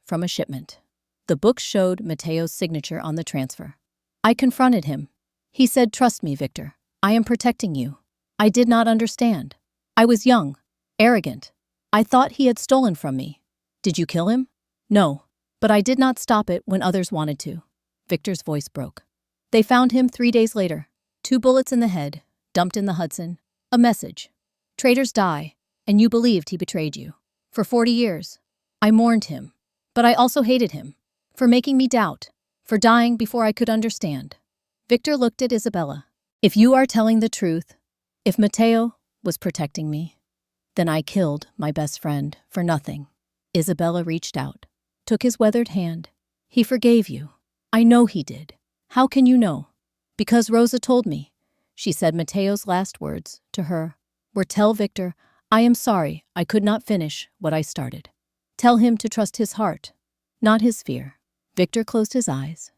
from a shipment. The books showed Matteo's signature on the transfer. I confronted him. He said, "Trust me, Victor. I am protecting you." I did not understand. I was young, arrogant. I thought he had stolen from me. "Did you kill him?" "No, but I did not stop it when others wanted to." Victor's voice broke. They found him 3 days later. 2 bullets in the head, dumped in the Hudson. A message. "Traitors die, and you believed he betrayed you." For 40 years, I mourned him, but I also hated him, for making me doubt, for dying before I could understand. Victor looked at Isabella. "If you are telling the truth, if Matteo was protecting me, then I killed my best friend for nothing." Isabella reached out, took his weathered hand. "He forgave you." "I know he did." "How can you know?" "Because Rosa told me." She said Matteo's last words to her were, "Tell Victor, I am sorry I could not finish what I started. Tell him to trust his heart, not his fear." Victor closed his eyes.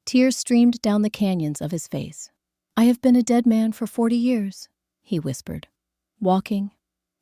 Tears streamed down the canyons of his face. "I have been a dead man for 40 years, he whispered. Walking,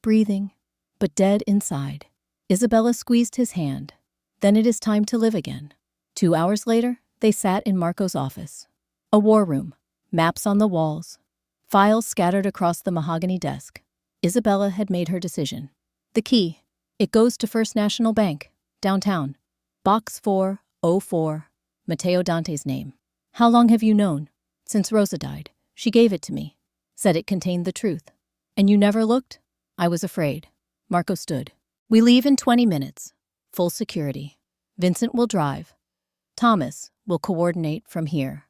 breathing, but dead inside. Isabella squeezed his hand. "Then it is time to live again." 2 hours later, they sat in Marco's office. A war room, maps on the walls, files scattered across the mahogany desk. Isabella had made her decision. The key. It goes to First National Bank, downtown. Box 404, Matteo Dante's name. "How long have you known?" "Since Rosa died. She gave it to me. Said it contained the truth." "And you never looked?" "I was afraid." Marco stood. "We leave in 20 minutes. Full security. Vincent will drive. Thomas will coordinate from here.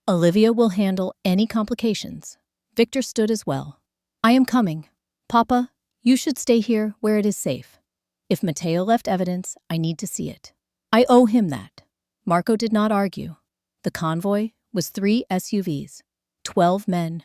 Olivia will handle any complications." Victor stood as well. "I am coming. Papa, you should stay here where it is safe. If Matteo left evidence, I need to see it. I owe him that." Marco did not argue. The convoy was 3 SUVs, 12 men,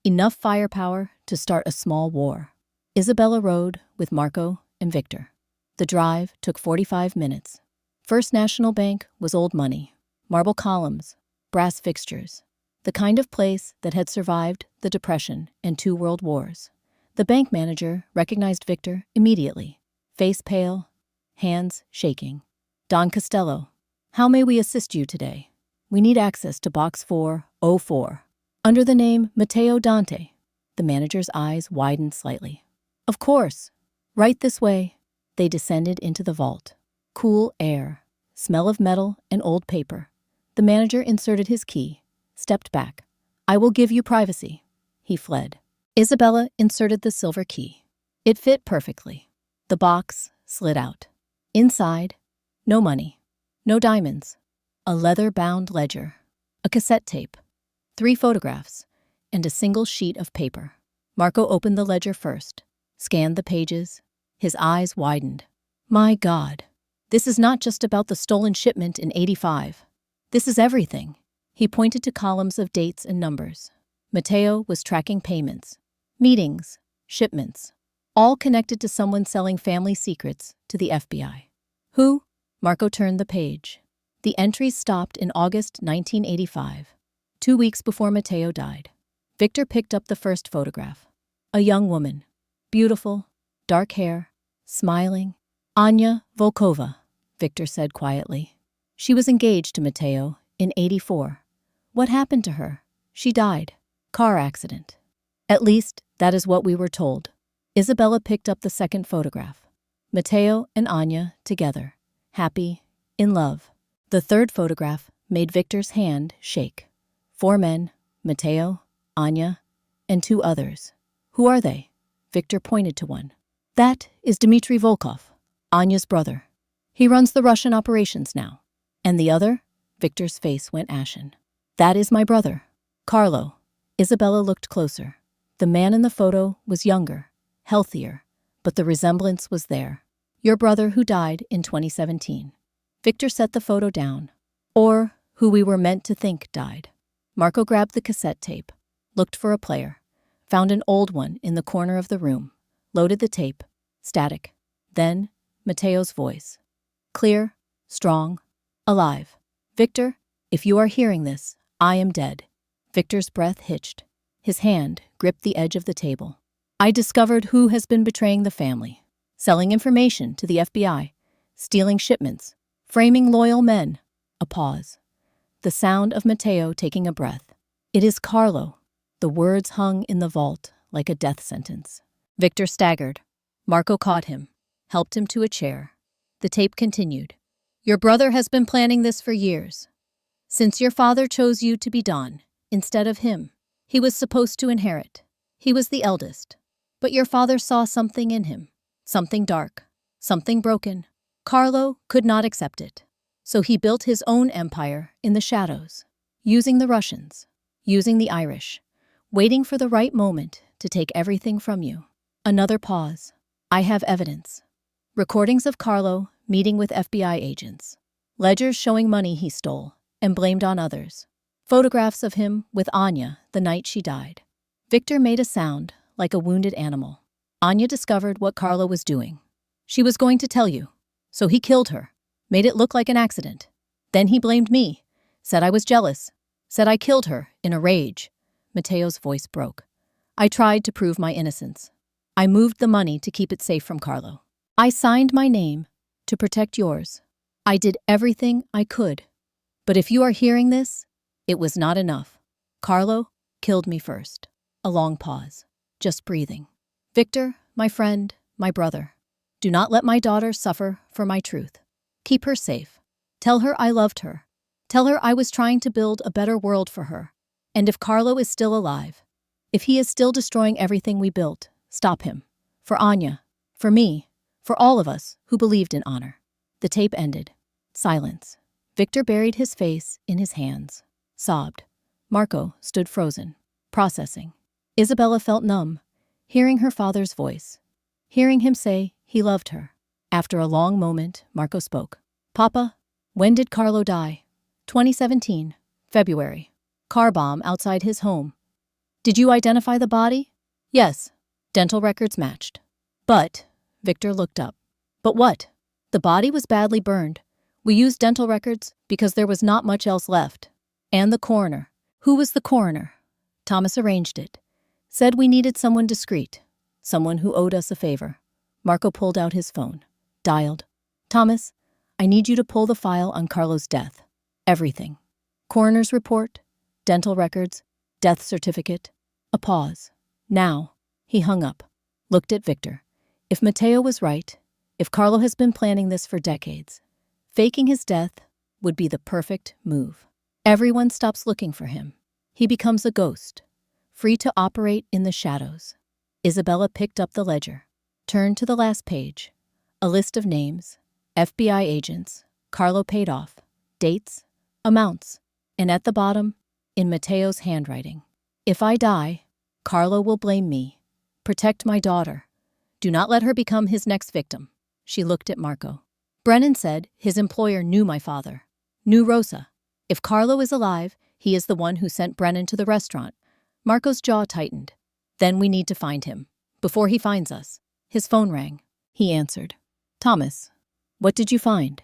enough firepower to start a small war. Isabella rode with Marco and Victor. The drive took 45 minutes. First National Bank was old money, marble columns, brass fixtures, the kind of place that had survived the Depression and 2 world wars. The bank manager recognized Victor immediately, face pale, hands shaking. "Don Costello, how may we assist you today?" "We need access to Box 404. Under the name Matteo Dante." The manager's eyes widened slightly. "Of course. Right this way." They descended into the vault. Cool air, smell of metal and old paper. The manager inserted his key, stepped back. "I will give you privacy." He fled. Isabella inserted the silver key. It fit perfectly. The box slid out. Inside, no money, no diamonds, a leather-bound ledger, a cassette tape, 3 photographs, and a single sheet of paper. Marco opened the ledger first, scanned the pages. His eyes widened. "My God, this is not just about the stolen shipment in '85. This is everything." He pointed to columns of dates and numbers. Matteo was tracking payments, meetings, shipments, all connected to someone selling family secrets to the FBI. Who? Marco turned the page. The entries stopped in August 1985, 2 weeks before Matteo died. Victor picked up the first photograph. A young woman, beautiful, dark hair, smiling. Anya Volkova, Victor said quietly. She was engaged to Matteo in '84. What happened to her? She died. Car accident. At least, that is what we were told. Isabella picked up the second photograph. Matteo and Anya together, happy, in love. The third photograph made Victor's hand shake. 4 men, Matteo, Anya, and 2 others. Who are they? Victor pointed to one. That is Dmitry Volkov, Anya's brother. He runs the Russian operations now. And the other? Victor's face went ashen. That is my brother, Carlo. Isabella looked closer. The man in the photo was younger, healthier, but the resemblance was there. Your brother who died in 2017. Victor set the photo down. Or who we were meant to think died. Marco grabbed the cassette tape, looked for a player, found an old one in the corner of the room, loaded the tape, static. Then, Matteo's voice. Clear, strong, alive. Victor, if you are hearing this, I am dead. Victor's breath hitched. His hand gripped the edge of the table. I discovered who has been betraying the family, selling information to the FBI, stealing shipments, framing loyal men. A pause. The sound of Matteo taking a breath. It is Carlo. The words hung in the vault like a death sentence. Victor staggered. Marco caught him, helped him to a chair. The tape continued. Your brother has been planning this for years. Since your father chose you to be Don, instead of him, he was supposed to inherit. He was the eldest. But your father saw something in him, something dark, something broken. Carlo could not accept it. So he built his own empire in the shadows, using the Russians, using the Irish, waiting for the right moment to take everything from you. Another pause. I have evidence. Recordings of Carlo meeting with FBI agents. Ledgers showing money he stole and blamed on others. Photographs of him with Anya the night she died. Victor made a sound like a wounded animal. Anya discovered what Carlo was doing. She was going to tell you. So he killed her, made it look like an accident. Then he blamed me, said I was jealous, said I killed her in a rage. Matteo's voice broke. I tried to prove my innocence. I moved the money to keep it safe from Carlo. I signed my name to protect yours. I did everything I could. But if you are hearing this, it was not enough. Carlo killed me first. A long pause, just breathing. Victor, my friend, my brother, do not let my daughter suffer for my truth. Keep her safe. Tell her I loved her. Tell her I was trying to build a better world for her. And if Carlo is still alive, if he is still destroying everything we built, stop him. For Anya, for me, for all of us who believed in honor. The tape ended. Silence. Victor buried his face in his hands, sobbed. Marco stood frozen, processing. Isabella felt numb, hearing her father's voice, hearing him say he loved her. After a long moment, Marco spoke. Papa, when did Carlo die? 2017, February. Car bomb outside his home. Did you identify the body? Yes. Dental records matched. But, Victor looked up. But what? The body was badly burned. We used dental records because there was not much else left. And the coroner. Who was the coroner? Thomas arranged it. Said we needed someone discreet. Someone who owed us a favor. Marco pulled out his phone. Dialed. Thomas, I need you to pull the file on Carlo's death. Everything. Coroner's report, dental records, death certificate. A pause. Now. He hung up. Looked at Victor. If Matteo was right, if Carlo has been planning this for decades, faking his death would be the perfect move. Everyone stops looking for him. He becomes a ghost, free to operate in the shadows. Isabella picked up the ledger, turned to the last page. A list of names, FBI agents, Carlo paid off, dates, amounts, and at the bottom, in Matteo's handwriting. If I die, Carlo will blame me. Protect my daughter. Do not let her become his next victim. She looked at Marco. Brennan said his employer knew my father, knew Rosa. If Carlo is alive, he is the one who sent Brennan to the restaurant. Marco's jaw tightened. Then we need to find him. Before he finds us. His phone rang. He answered. Thomas, what did you find?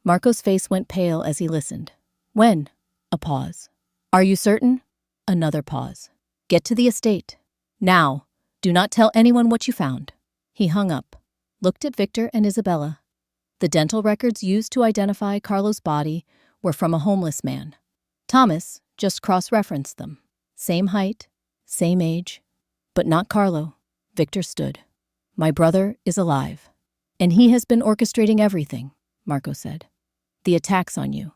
Marco's face went pale as he listened. When? A pause. Are you certain? Another pause. Get to the estate. Now. Do not tell anyone what you found. He hung up, looked at Victor and Isabella. The dental records used to identify Carlo's body were from a homeless man. Thomas just cross-referenced them. Same height, same age, but not Carlo. Victor stood. My brother is alive, and he has been orchestrating everything, Marco said. The attacks on you,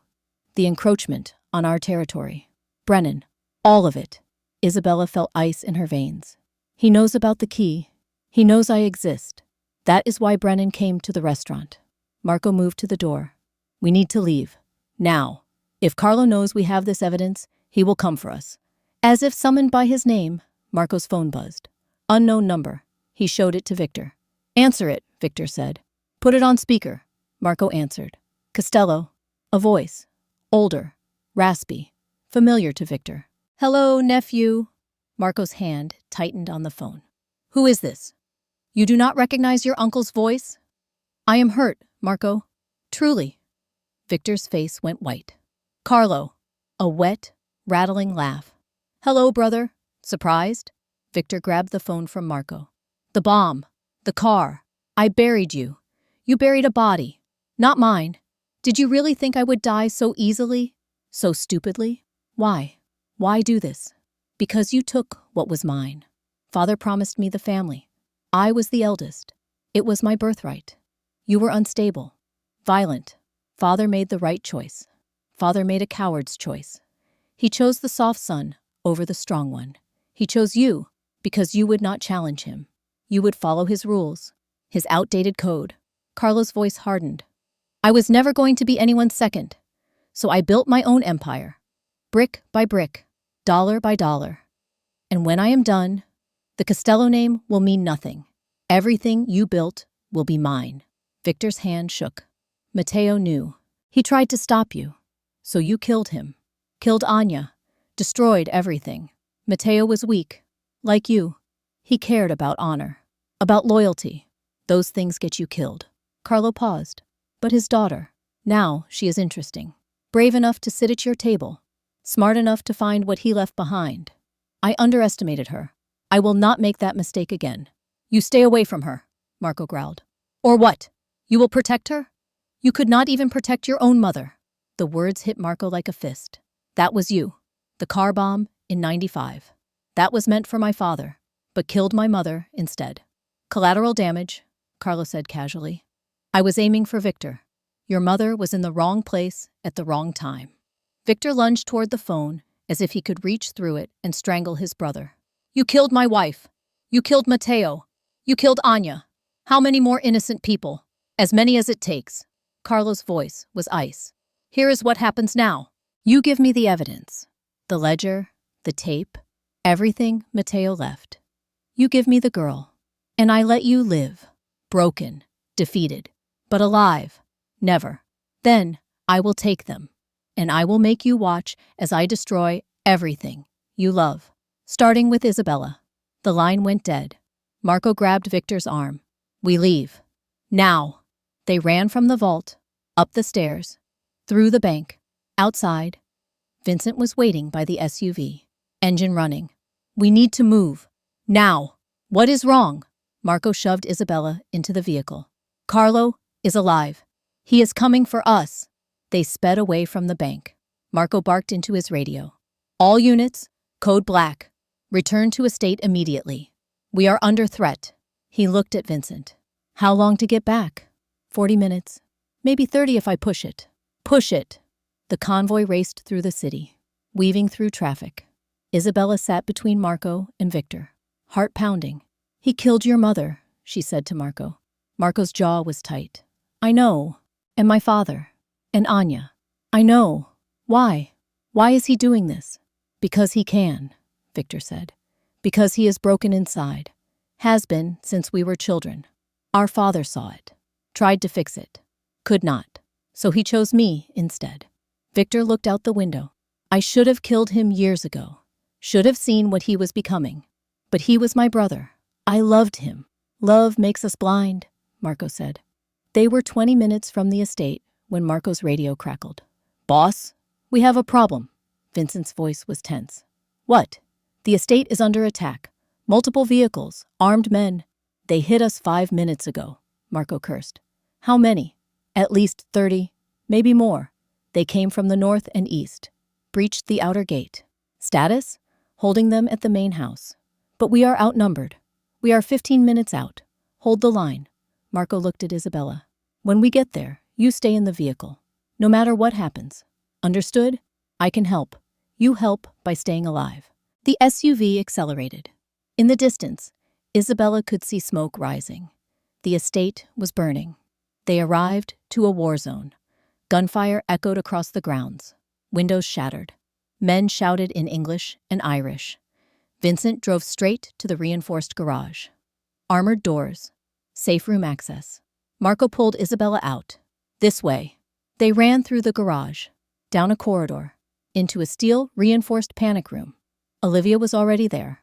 the encroachment on our territory. Brennan, all of it. Isabella felt ice in her veins. He knows about the key. He knows I exist. That is why Brennan came to the restaurant. Marco moved to the door. We need to leave. Now. If Carlo knows we have this evidence, he will come for us. As if summoned by his name, Marco's phone buzzed. Unknown number. He showed it to Victor. Answer it, Victor said. Put it on speaker. Marco answered. Costello. A voice. Older. Raspy. Familiar to Victor. Hello, nephew. Marco's hand tightened on the phone. Who is this? You do not recognize your uncle's voice? I am hurt, Marco. Truly. Victor's face went white. Carlo. A wet, rattling laugh. Hello, brother. Surprised? Victor grabbed the phone from Marco. The bomb. The car. I buried you. You buried a body. Not mine. Did you really think I would die so easily? So stupidly? Why? Why do this? Because you took what was mine. Father promised me the family. I was the eldest. It was my birthright. You were unstable. Violent. Father made the right choice. Father made a coward's choice. He chose the soft son over the strong one. He chose you because you would not challenge him. You would follow his rules, his outdated code. Carlo's voice hardened. I was never going to be anyone's second, so I built my own empire, brick by brick, dollar by dollar. And when I am done, the Costello name will mean nothing. Everything you built will be mine. Victor's hand shook. Matteo knew. He tried to stop you, so you killed him. Killed Anya, destroyed everything. Matteo was weak, like you. He cared about honor, about loyalty. Those things get you killed. Carlo paused. But his daughter, now she is interesting. Brave enough to sit at your table. Smart enough to find what he left behind. I underestimated her. I will not make that mistake again. You stay away from her, Marco growled. Or what? You will protect her? You could not even protect your own mother. The words hit Marco like a fist. That was you. The car bomb in '95. That was meant for my father, but killed my mother instead. Collateral damage, Carlo said casually. I was aiming for Victor. Your mother was in the wrong place at the wrong time. Victor lunged toward the phone as if he could reach through it and strangle his brother. You killed my wife. You killed Matteo. You killed Anya. How many more innocent people? As many as it takes. Carlo's voice was ice. Here is what happens now. You give me the evidence. The ledger, the tape, everything Matteo left. You give me the girl. And I let you live. Broken, defeated, but alive. Never. Then I will take them. And I will make you watch as I destroy everything you love. Starting with Isabella. The line went dead. Marco grabbed Victor's arm. We leave. Now. They ran from the vault, up the stairs, through the bank, outside. Vincent was waiting by the SUV, engine running. We need to move. Now. What is wrong? Marco shoved Isabella into the vehicle. Carlo is alive. He is coming for us. They sped away from the bank. Marco barked into his radio. All units, code black. Return to estate immediately. We are under threat. He looked at Vincent. How long to get back? 40 minutes. Maybe 30 if I push it. Push it. The convoy raced through the city, weaving through traffic. Isabella sat between Marco and Victor, heart pounding. He killed your mother, she said to Marco. Marco's jaw was tight. I know. And my father. And Anya. I know. Why? Why is he doing this? Because he can, Victor said. Because he is broken inside. Has been since we were children. Our father saw it. Tried to fix it. Could not. So he chose me instead. Victor looked out the window. I should have killed him years ago. Should have seen what he was becoming. But he was my brother. I loved him. Love makes us blind, Marco said. They were 20 minutes from the estate when Marco's radio crackled. Boss, we have a problem. Vincent's voice was tense. What? The estate is under attack. Multiple vehicles, armed men. They hit us 5 minutes ago, Marco cursed. How many? At least 30, maybe more. They came from the north and east. Breached the outer gate. Status? Holding them at the main house. But we are outnumbered. We are 15 minutes out. Hold the line. Marco looked at Isabella. When we get there, you stay in the vehicle. No matter what happens. Understood? I can help. You help by staying alive. The SUV accelerated. In the distance, Isabella could see smoke rising. The estate was burning. They arrived to a war zone. Gunfire echoed across the grounds. Windows shattered. Men shouted in English and Irish. Vincent drove straight to the reinforced garage. Armored doors. Safe room access. Marco pulled Isabella out. This way. They ran through the garage, down a corridor, into a steel-reinforced panic room. Olivia was already there.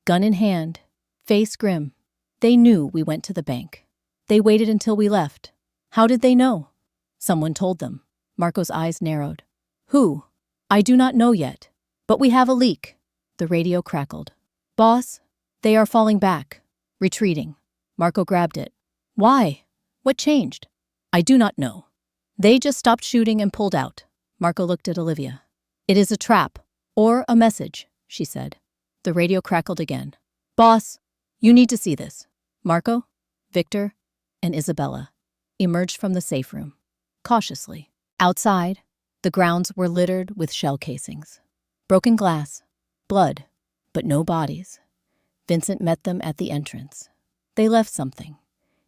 Gun in hand, face grim. They knew we went to the bank. They waited until we left. How did they know? Someone told them. Marco's eyes narrowed. Who? I do not know yet. But we have a leak. The radio crackled. Boss, they are falling back. Retreating. Marco grabbed it. Why? What changed? I do not know. They just stopped shooting and pulled out. Marco looked at Olivia. It is a trap. Or a message, she said. The radio crackled again. Boss, you need to see this. Marco, Victor, and Isabella emerged from the safe room. Cautiously. Outside, the grounds were littered with shell casings. Broken glass. Blood. But no bodies. Vincent met them at the entrance. They left something.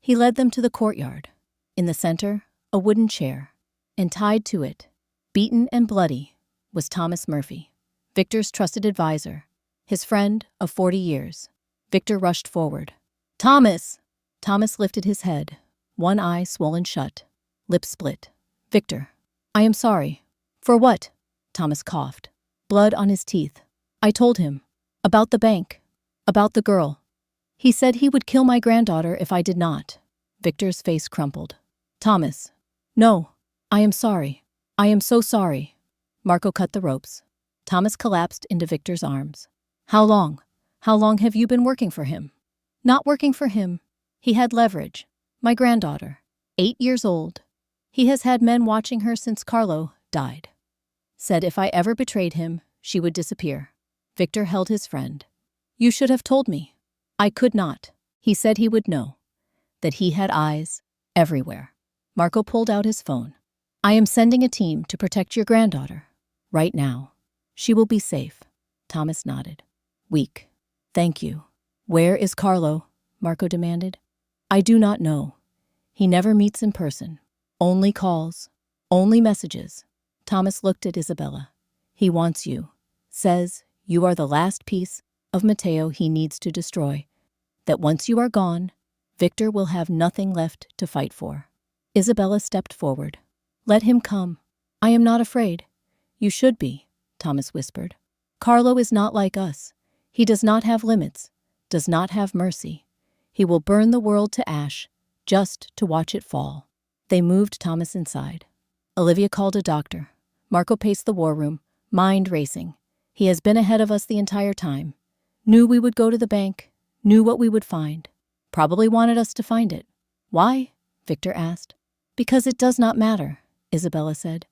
He led them to the courtyard. In the center, a wooden chair. And tied to it, beaten and bloody, was Thomas Murphy, Victor's trusted advisor, his friend of 40 years. Victor rushed forward. Thomas! Thomas lifted his head, one eye swollen shut, lips split. Victor, I am sorry. For what? Thomas coughed, blood on his teeth. I told him. About the bank. About the girl. He said he would kill my granddaughter if I did not. Victor's face crumpled. Thomas. No. I am sorry. I am so sorry. Marco cut the ropes. Thomas collapsed into Victor's arms. How long? How long have you been working for him? Not working for him. He had leverage. My granddaughter. 8 years old. He has had men watching her since Carlo died. Said if I ever betrayed him, she would disappear. Victor held his friend. You should have told me. I could not. He said he would know. That he had eyes everywhere. Marco pulled out his phone. I am sending a team to protect your granddaughter. Right now. She will be safe. Thomas nodded. Weak. Thank you. Where is Carlo? Marco demanded. I do not know. He never meets in person. Only calls. Only messages. Thomas looked at Isabella. He wants you. Says you are the last piece of Matteo he needs to destroy. That once you are gone, Victor will have nothing left to fight for. Isabella stepped forward. Let him come. I am not afraid. You should be, Thomas whispered. Carlo is not like us. He does not have limits, does not have mercy. He will burn the world to ash, just to watch it fall. They moved Thomas inside. Olivia called a doctor. Marco paced the war room, mind racing. He has been ahead of us the entire time. Knew we would go to the bank, knew what we would find. Probably wanted us to find it. Why? Victor asked. Because it does not matter, Isabella said.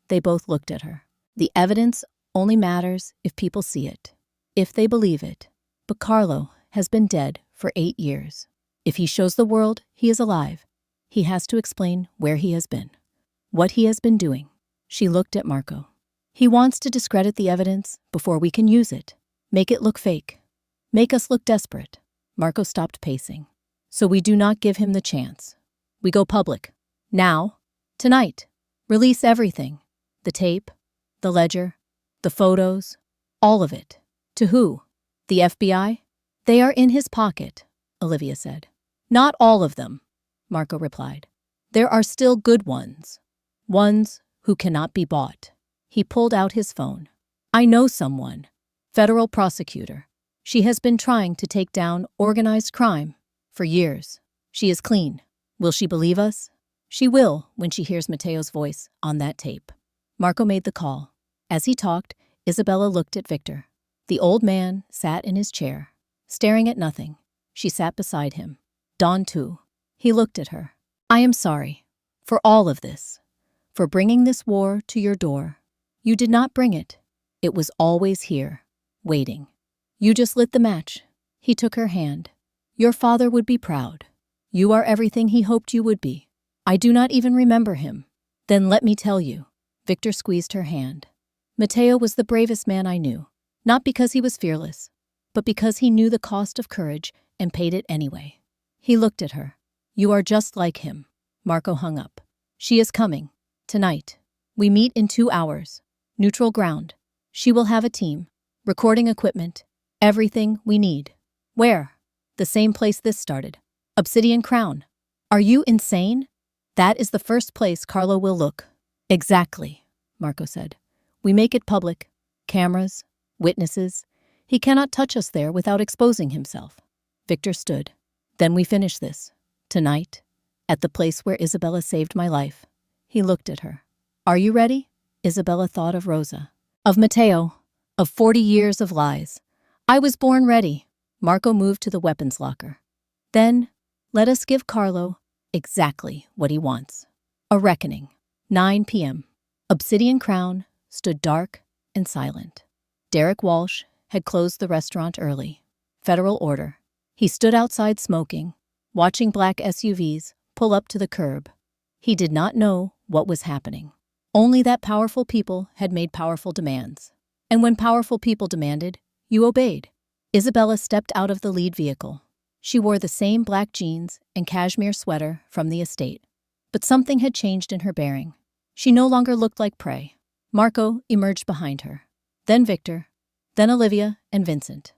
They both looked at her. The evidence only matters if people see it, if they believe it. But Carlo has been dead for 8 years. If he shows the world he is alive, he has to explain where he has been, what he has been doing. She looked at Marco. He wants to discredit the evidence before we can use it, make it look fake, make us look desperate. Marco stopped pacing. So we do not give him the chance. We go public. Now. Tonight. Release everything. The tape, the ledger, the photos, all of it. To who? The FBI? They are in his pocket, Olivia said. Not all of them, Marco replied. There are still good ones. Ones who cannot be bought. He pulled out his phone. I know someone. Federal prosecutor. She has been trying to take down organized crime for years. She is clean. Will she believe us? She will when she hears Mateo's voice on that tape. Marco made the call. As he talked, Isabella looked at Victor. The old man sat in his chair, staring at nothing. She sat beside him. Don too. He looked at her. I am sorry for all of this, for bringing this war to your door. You did not bring it. It was always here, waiting. You just lit the match. He took her hand. Your father would be proud. You are everything he hoped you would be. I do not even remember him. Then let me tell you. Victor squeezed her hand. Mateo was the bravest man I knew, not because he was fearless, but because he knew the cost of courage and paid it anyway. He looked at her. You are just like him. Marco hung up. She is coming. Tonight. We meet in 2 hours. Neutral ground. She will have a team. Recording equipment. Everything we need. Where? The same place this started. Obsidian Crown. Are you insane? That is the first place Carlo will look. Exactly, Marco said. We make it public. Cameras. Witnesses. He cannot touch us there without exposing himself. Victor stood. Then we finish this. Tonight. At the place where Isabella saved my life. He looked at her. Are you ready? Isabella thought of Rosa. Of Mateo. Of 40 years of lies. I was born ready. Marco moved to the weapons locker. Then, let us give Carlo exactly what he wants. A reckoning. 9 p.m. Obsidian Crown stood dark and silent. Derek Walsh had closed the restaurant early. Federal order. He stood outside smoking, watching black SUVs pull up to the curb. He did not know what was happening. Only that powerful people had made powerful demands. And when powerful people demanded, you obeyed. Isabella stepped out of the lead vehicle. She wore the same black jeans and cashmere sweater from the estate. But something had changed in her bearing. She no longer looked like prey. Marco emerged behind her. Then Victor. Then Olivia and Vincent.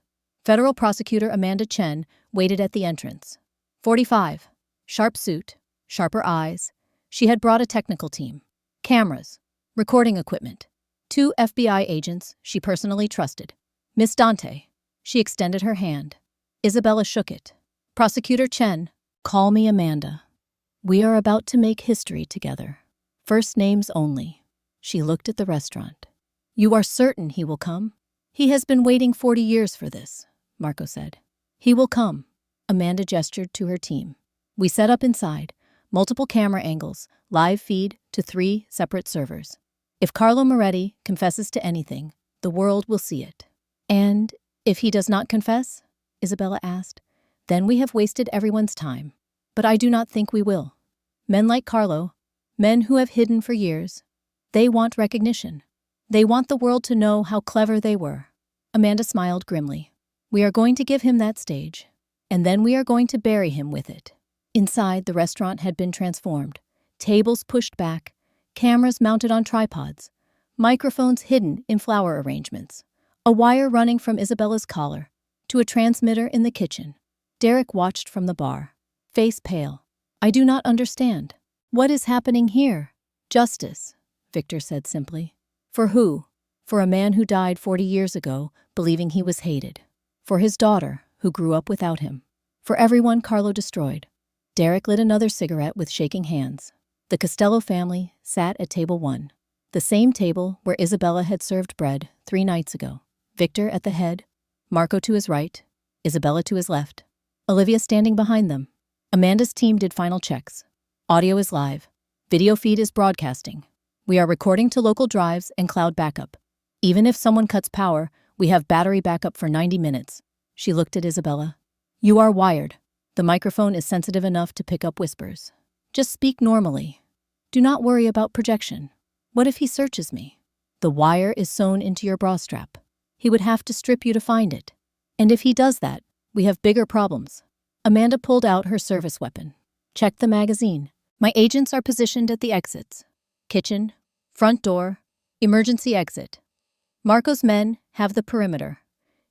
Federal prosecutor Amanda Chen waited at the entrance. 45. Sharp suit, sharper eyes. She had brought a technical team. Cameras. Recording equipment. 2 FBI agents she personally trusted. Miss Dante. She extended her hand. Isabella shook it. Prosecutor Chen, call me Amanda. We are about to make history together. First names only. She looked at the restaurant. You are certain he will come? He has been waiting 40 years for this, Marco said. He will come. Amanda gestured to her team. We set up inside. Multiple camera angles, live feed to 3 separate servers. If Carlo Moretti confesses to anything, the world will see it. And if he does not confess? Isabella asked. Then we have wasted everyone's time. But I do not think we will. Men like Carlo, men who have hidden for years, they want recognition. They want the world to know how clever they were. Amanda smiled grimly. We are going to give him that stage, and then we are going to bury him with it. Inside, the restaurant had been transformed. Tables pushed back, cameras mounted on tripods, microphones hidden in flower arrangements, a wire running from Isabella's collar to a transmitter in the kitchen. Derek watched from the bar, face pale. I do not understand. What is happening here? Justice, Victor said simply. For who? For a man who died 40 years ago, believing he was hated. For his daughter, who grew up without him. For everyone Carlo destroyed. Derek lit another cigarette with shaking hands. The Costello family sat at table 1, the same table where Isabella had served bread 3 nights ago. Victor at the head, Marco to his right, Isabella to his left, Olivia standing behind them. Amanda's team did final checks. Audio is live. Video feed is broadcasting. We are recording to local drives and cloud backup. Even if someone cuts power, we have battery backup for 90 minutes. She looked at Isabella. You are wired. The microphone is sensitive enough to pick up whispers. Just speak normally. Do not worry about projection. What if he searches me? The wire is sewn into your bra strap. He would have to strip you to find it. And if he does that, we have bigger problems. Amanda pulled out her service weapon. Check the magazine. My agents are positioned at the exits. Kitchen, front door, emergency exit. Marco's men have the perimeter.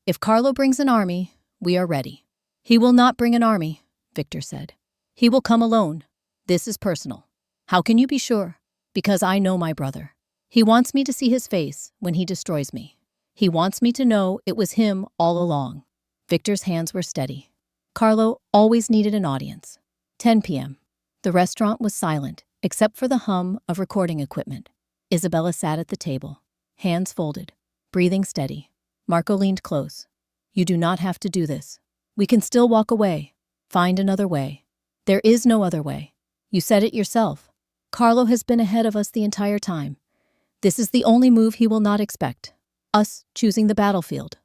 If Carlo brings an army, we are ready. He will not bring an army, Victor said. He will come alone. This is personal. How can you be sure? Because I know my brother. He wants me to see his face when he destroys me. He wants me to know it was him all along. Victor's hands were steady. Carlo always needed an audience. 10 p.m. The restaurant was silent, except for the hum of recording equipment. Isabella sat at the table, hands folded, breathing steady. Marco leaned close. You do not have to do this. We can still walk away. Find another way. There is no other way. You said it yourself. Carlo has been ahead of us the entire time. This is the only move he will not expect. Us choosing the battlefield.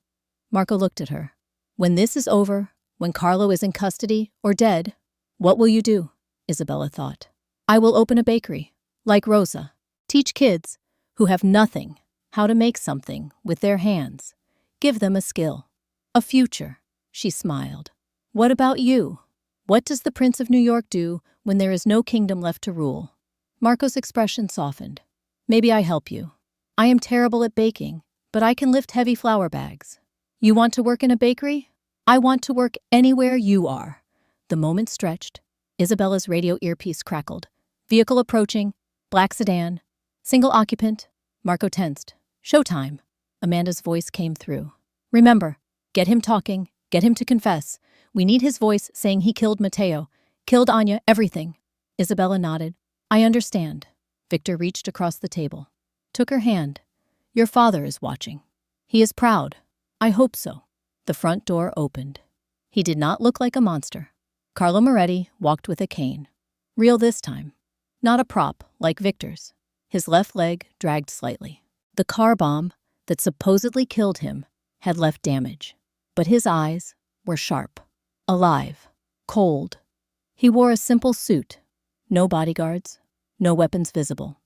Marco looked at her. When this is over, when Carlo is in custody or dead, what will you do? Isabella thought. I will open a bakery, like Rosa. Teach kids, who have nothing, how to make something with their hands. Give them a skill. A future. She smiled. What about you? What does the Prince of New York do when there is no kingdom left to rule? Marco's expression softened. Maybe I help you. I am terrible at baking, but I can lift heavy flour bags. You want to work in a bakery? I want to work anywhere you are. The moment stretched. Isabella's radio earpiece crackled. Vehicle approaching. Black sedan. Single occupant. Marco tensed. Showtime. Amanda's voice came through. Remember, get him talking. Get him to confess. We need his voice saying he killed Matteo. Killed Anya, everything. Isabella nodded. I understand. Victor reached across the table. Took her hand. Your father is watching. He is proud. I hope so. The front door opened. He did not look like a monster. Carlo Moretti walked with a cane. Real this time. Not a prop, like Victor's. His left leg dragged slightly. The car bomb that supposedly killed him had left damage. But his eyes were sharp, alive, cold. He wore a simple suit. No bodyguards, no weapons visible.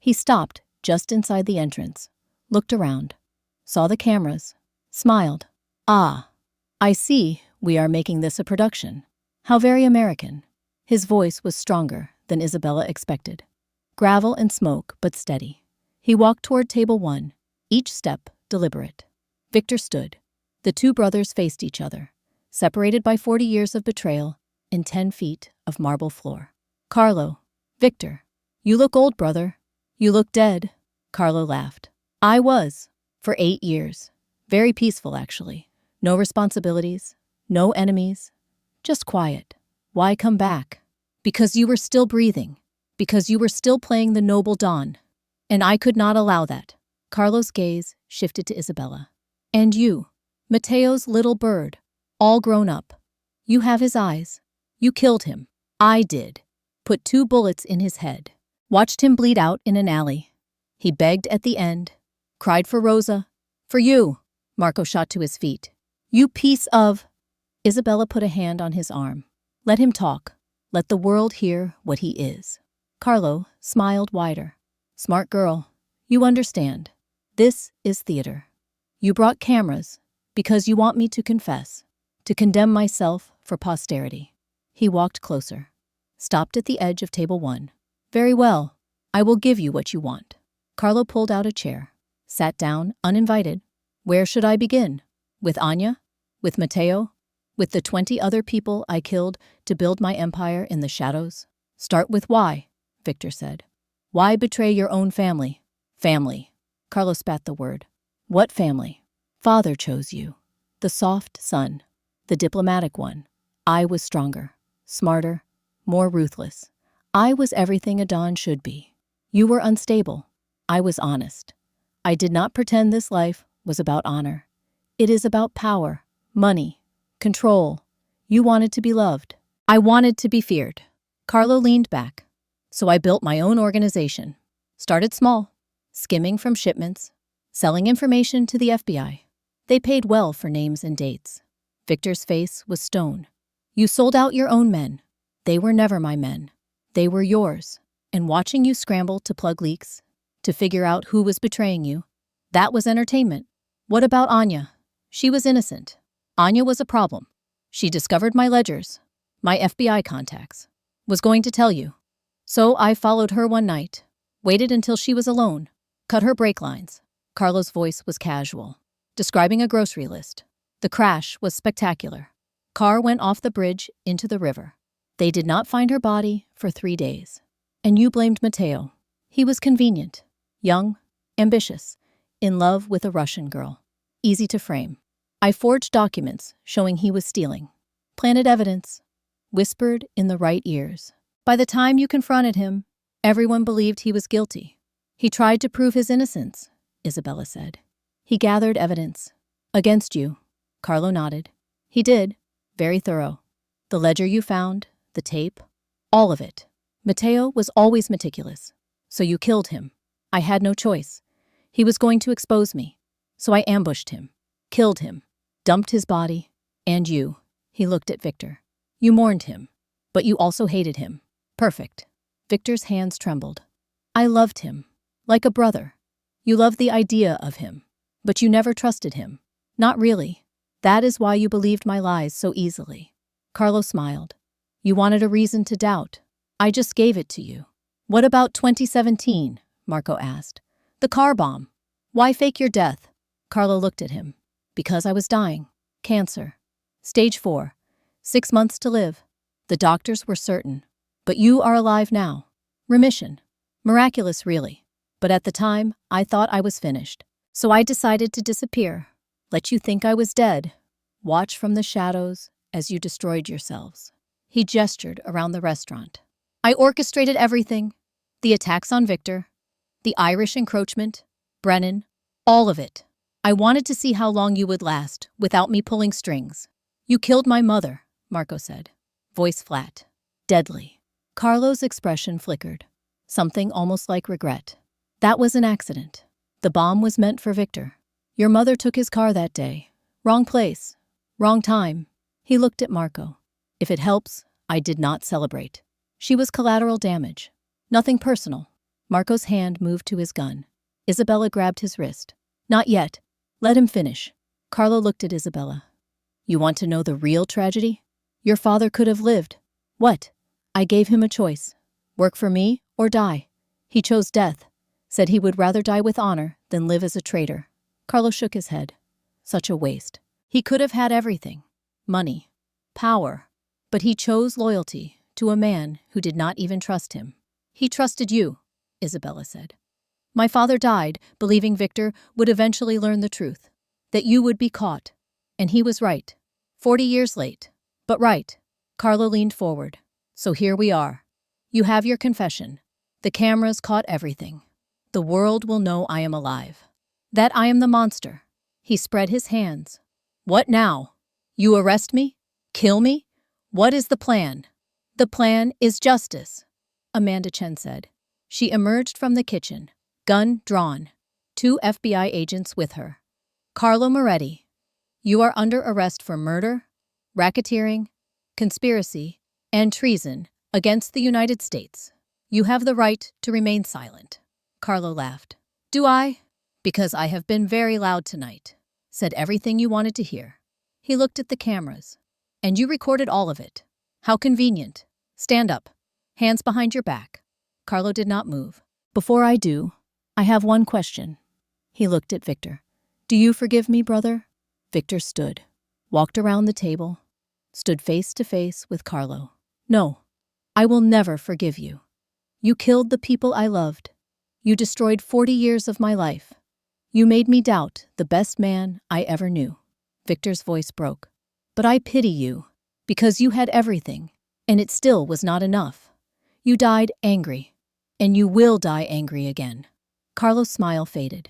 He stopped just inside the entrance, looked around, saw the cameras, smiled. Ah, I see we are making this a production. How very American. His voice was stronger than Isabella expected. Gravel and smoke, but steady. He walked toward table 1, each step deliberate. Victor stood. The two brothers faced each other, separated by 40 years of betrayal and 10 feet of marble floor. Carlo, Victor, you look old, brother. You look dead. Carlo laughed. I was, for 8 years. Very peaceful, actually. No responsibilities, no enemies, just quiet. Why come back? Because you were still breathing. Because you were still playing the noble Don. And I could not allow that. Carlo's gaze shifted to Isabella. And you, Matteo's little bird, all grown up. You have his eyes. You killed him. I did. Put 2 bullets in his head. Watched him bleed out in an alley. He begged at the end. Cried for Rosa. For you. Marco shot to his feet. You piece of... Isabella put a hand on his arm. Let him talk. Let the world hear what he is. Carlo smiled wider. Smart girl. You understand. This is theater. You brought cameras because you want me to confess, to condemn myself for posterity. He walked closer, stopped at the edge of table 1. Very well. I will give you what you want. Carlo pulled out a chair, sat down, uninvited. Where should I begin? With Anya? With Matteo? With the 20 other people I killed to build my empire in the shadows? Start with why, Victor said. Why betray your own family? Family. Carlo spat the word. What family? Father chose you. The soft son. The diplomatic one. I was stronger, smarter, more ruthless. I was everything a Don should be. You were unstable. I was honest. I did not pretend this life was about honor. It is about power, money, control. You wanted to be loved. I wanted to be feared. Carlo leaned back. So I built my own organization. Started small, skimming from shipments, selling information to the FBI. They paid well for names and dates. Victor's face was stone. You sold out your own men. They were never my men. They were yours. And watching you scramble to plug leaks, to figure out who was betraying you, that was entertainment. What about Anya? She was innocent. Anya was a problem. She discovered my ledgers, my FBI contacts, was going to tell you. So I followed her one night, waited until she was alone, cut her brake lines. Carlo's voice was casual, describing a grocery list. The crash was spectacular. Car went off the bridge into the river. They did not find her body for 3 days. And you blamed Matteo. He was convenient, young, ambitious, in love with a Russian girl. Easy to frame. I forged documents showing he was stealing. Planted evidence. Whispered in the right ears. By the time you confronted him, everyone believed he was guilty. He tried to prove his innocence, Isabella said. He gathered evidence. Against you. Carlo nodded. He did. Very thorough. The ledger you found, the tape, all of it. Matteo was always meticulous. So you killed him. I had no choice. He was going to expose me. So I ambushed him. Killed him. Dumped his body. And you. He looked at Victor. You mourned him. But you also hated him. Perfect. Victor's hands trembled. I loved him. Like a brother. You loved the idea of him. But you never trusted him. Not really. That is why you believed my lies so easily. Carlo smiled. You wanted a reason to doubt. I just gave it to you. What about 2017? Marco asked. The car bomb. Why fake your death? Carlo looked at him. Because I was dying. Cancer. Stage 4. 6 months to live. The doctors were certain. But you are alive now. Remission. Miraculous, really. But at the time, I thought I was finished. So I decided to disappear. Let you think I was dead. Watch from the shadows as you destroyed yourselves. He gestured around the restaurant. I orchestrated everything. The attacks on Victor. The Irish encroachment. Brennan. All of it. I wanted to see how long you would last without me pulling strings. You killed my mother, Marco said. Voice flat. Deadly. Carlo's expression flickered. Something almost like regret. That was an accident. The bomb was meant for Victor. Your mother took his car that day. Wrong place. Wrong time. He looked at Marco. If it helps, I did not celebrate. She was collateral damage. Nothing personal. Marco's hand moved to his gun. Isabella grabbed his wrist. Not yet. Let him finish. Carlo looked at Isabella. You want to know the real tragedy? Your father could have lived. What? I gave him a choice. Work for me or die. He chose death. Said he would rather die with honor than live as a traitor. Carlo shook his head. Such a waste. He could have had everything. Money. Power. But he chose loyalty to a man who did not even trust him. He trusted you, Isabella said. My father died believing Victor would eventually learn the truth. That you would be caught. And he was right. 40 years late. But right. Carlo leaned forward. So here we are. You have your confession. The cameras caught everything. The world will know I am alive. That I am the monster. He spread his hands. What now? You arrest me? Kill me? What is the plan? The plan is justice, Amanda Chen said. She emerged from the kitchen, gun drawn, 2 FBI agents with her. Carlo Moretti, you are under arrest for murder, racketeering, conspiracy, and treason against the United States. You have the right to remain silent. Carlo laughed. Do I? Because I have been very loud tonight. Said everything you wanted to hear. He looked at the cameras. And you recorded all of it. How convenient. Stand up. Hands behind your back. Carlo did not move. Before I do, I have one question. He looked at Victor. Do you forgive me, brother? Victor stood, walked around the table, stood face to face with Carlo. No, I will never forgive you. You killed the people I loved. You destroyed 40 years of my life. You made me doubt the best man I ever knew. Victor's voice broke. But I pity you, because you had everything, and it still was not enough. You died angry, and you will die angry again. Carlo's smile faded.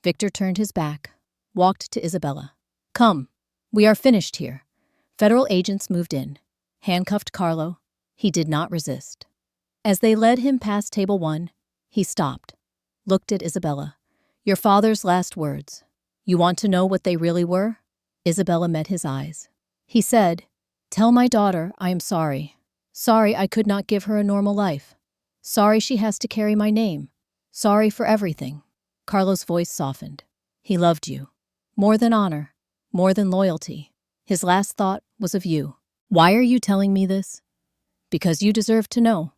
Victor turned his back, walked to Isabella. Come, we are finished here. Federal agents moved in, handcuffed Carlo. He did not resist. As they led him past table 1, he stopped, looked at Isabella. Your father's last words. You want to know what they really were? Isabella met his eyes. He said, tell my daughter I am sorry. Sorry I could not give her a normal life. Sorry she has to carry my name. Sorry for everything. Carlo's voice softened. He loved you. More than honor. More than loyalty. His last thought was of you. Why are you telling me this? Because you deserve to know.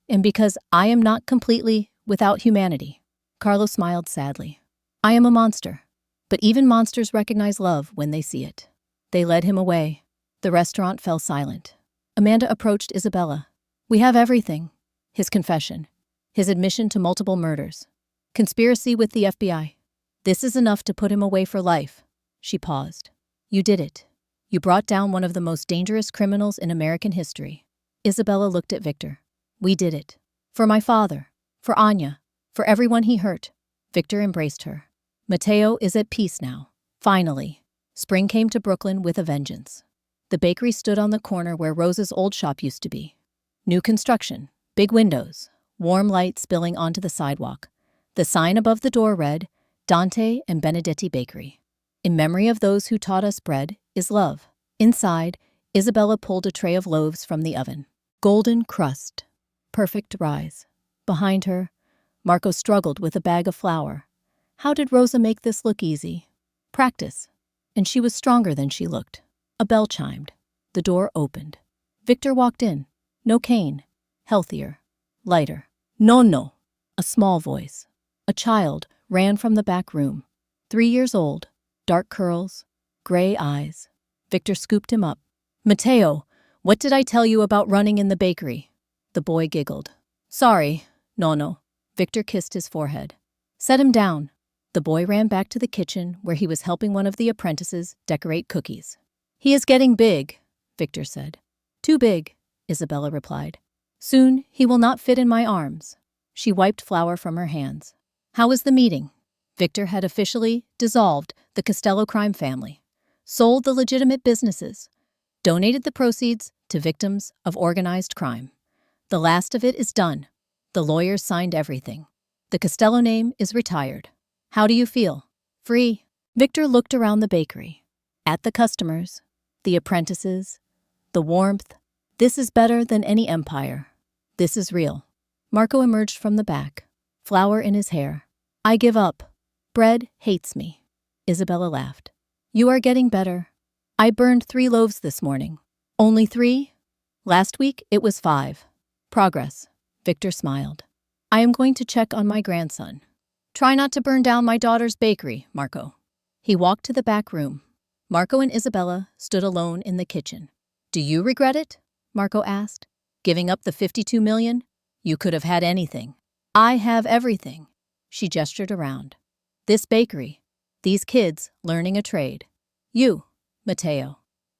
And because I am not completely without humanity. Carlo smiled sadly. I am a monster. But even monsters recognize love when they see it. They led him away. The restaurant fell silent. Amanda approached Isabella. We have everything. His confession. His admission to multiple murders. Conspiracy with the FBI. This is enough to put him away for life. She paused. You did it. You brought down one of the most dangerous criminals in American history. Isabella looked at Victor. We did it. For my father. For Anya. For everyone he hurt. Victor embraced her. Matteo is at peace now. Finally. Spring came to Brooklyn with a vengeance. The bakery stood on the corner where Rosa's old shop used to be. New construction. Big windows. Warm light spilling onto the sidewalk. The sign above the door read, Dante and Benedetti Bakery. In memory of those who taught us bread is love. Inside, Isabella pulled a tray of loaves from the oven. Golden crust. Perfect rise. Behind her, Marco struggled with a bag of flour. How did Rosa make this look easy? Practice. And she was stronger than she looked. A bell chimed. The door opened. Victor walked in. No cane. Healthier. Lighter. Nonno. A small voice. A child ran from the back room. 3 years old. Dark curls. Gray eyes. Victor scooped him up. Matteo, what did I tell you about running in the bakery? The boy giggled. Sorry, Nonno. Victor kissed his forehead. Set him down. The boy ran back to the kitchen where he was helping one of the apprentices decorate cookies. He is getting big, Victor said. Too big, Isabella replied. Soon he will not fit in my arms. She wiped flour from her hands. How was the meeting? Victor had officially dissolved the Costello crime family, sold the legitimate businesses, donated the proceeds to victims of organized crime. The last of it is done. The lawyers signed everything. The Costello name is retired. How do you feel? Free. Victor looked around the bakery. At the customers, the apprentices, the warmth. This is better than any empire. This is real. Marco emerged from the back, flour in his hair. I give up. Bread hates me. Isabella laughed. You are getting better. I burned 3 loaves this morning. Only 3? Last week it was 5. Progress. Victor smiled. I am going to check on my grandson. Try not to burn down my daughter's bakery, Marco. He walked to the back room. Marco and Isabella stood alone in the kitchen. Do you regret it? Marco asked. Giving up the 52 million? You could have had anything. I have everything. She gestured around. This bakery. These kids learning a trade. You, Matteo.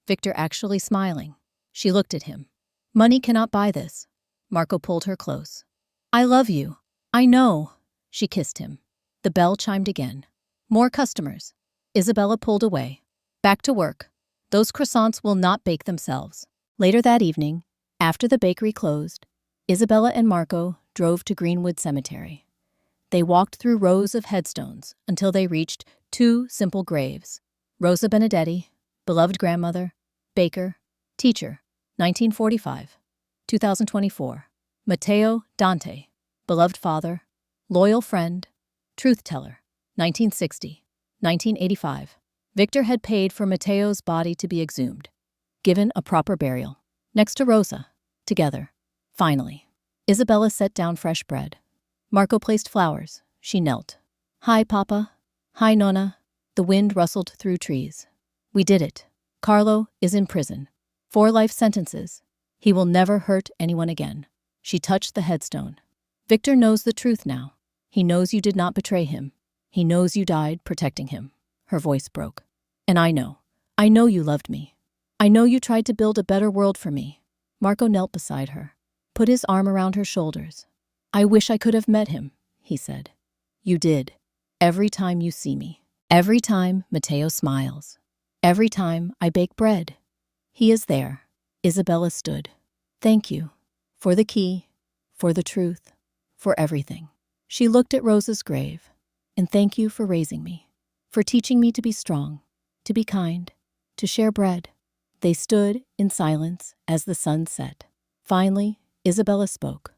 Victor actually smiling. She looked at him. Money cannot buy this. Marco pulled her close. I love you. I know. She kissed him. The bell chimed again. More customers. Isabella pulled away. Back to work. Those croissants will not bake themselves. Later that evening, after the bakery closed, Isabella and Marco drove to Greenwood Cemetery. They walked through rows of headstones until they reached 2 simple graves. Rosa Benedetti, beloved grandmother, baker, teacher, 1945, 2024. Matteo Dante, beloved father, loyal friend, truth teller, 1960, 1985. Victor had paid for Matteo's body to be exhumed, given a proper burial. Next to Rosa, together. Finally, Isabella set down fresh bread. Marco placed flowers. She knelt. Hi, Papa. Hi, Nonna. The wind rustled through trees. We did it. Carlo is in prison. 4 life sentences. He will never hurt anyone again. She touched the headstone. Victor knows the truth now. He knows you did not betray him. He knows you died protecting him. Her voice broke. And I know. I know you loved me. I know you tried to build a better world for me. Marco knelt beside her, put his arm around her shoulders. I wish I could have met him, he said. You did. Every time you see me. Every time Matteo smiles. Every time I bake bread. He is there. Isabella stood. Thank you. For the key. For the truth. For everything. She looked at Rosa's grave. And thank you for raising me. For teaching me to be strong. To be kind. To share bread. They stood in silence as the sun set. Finally, Isabella spoke.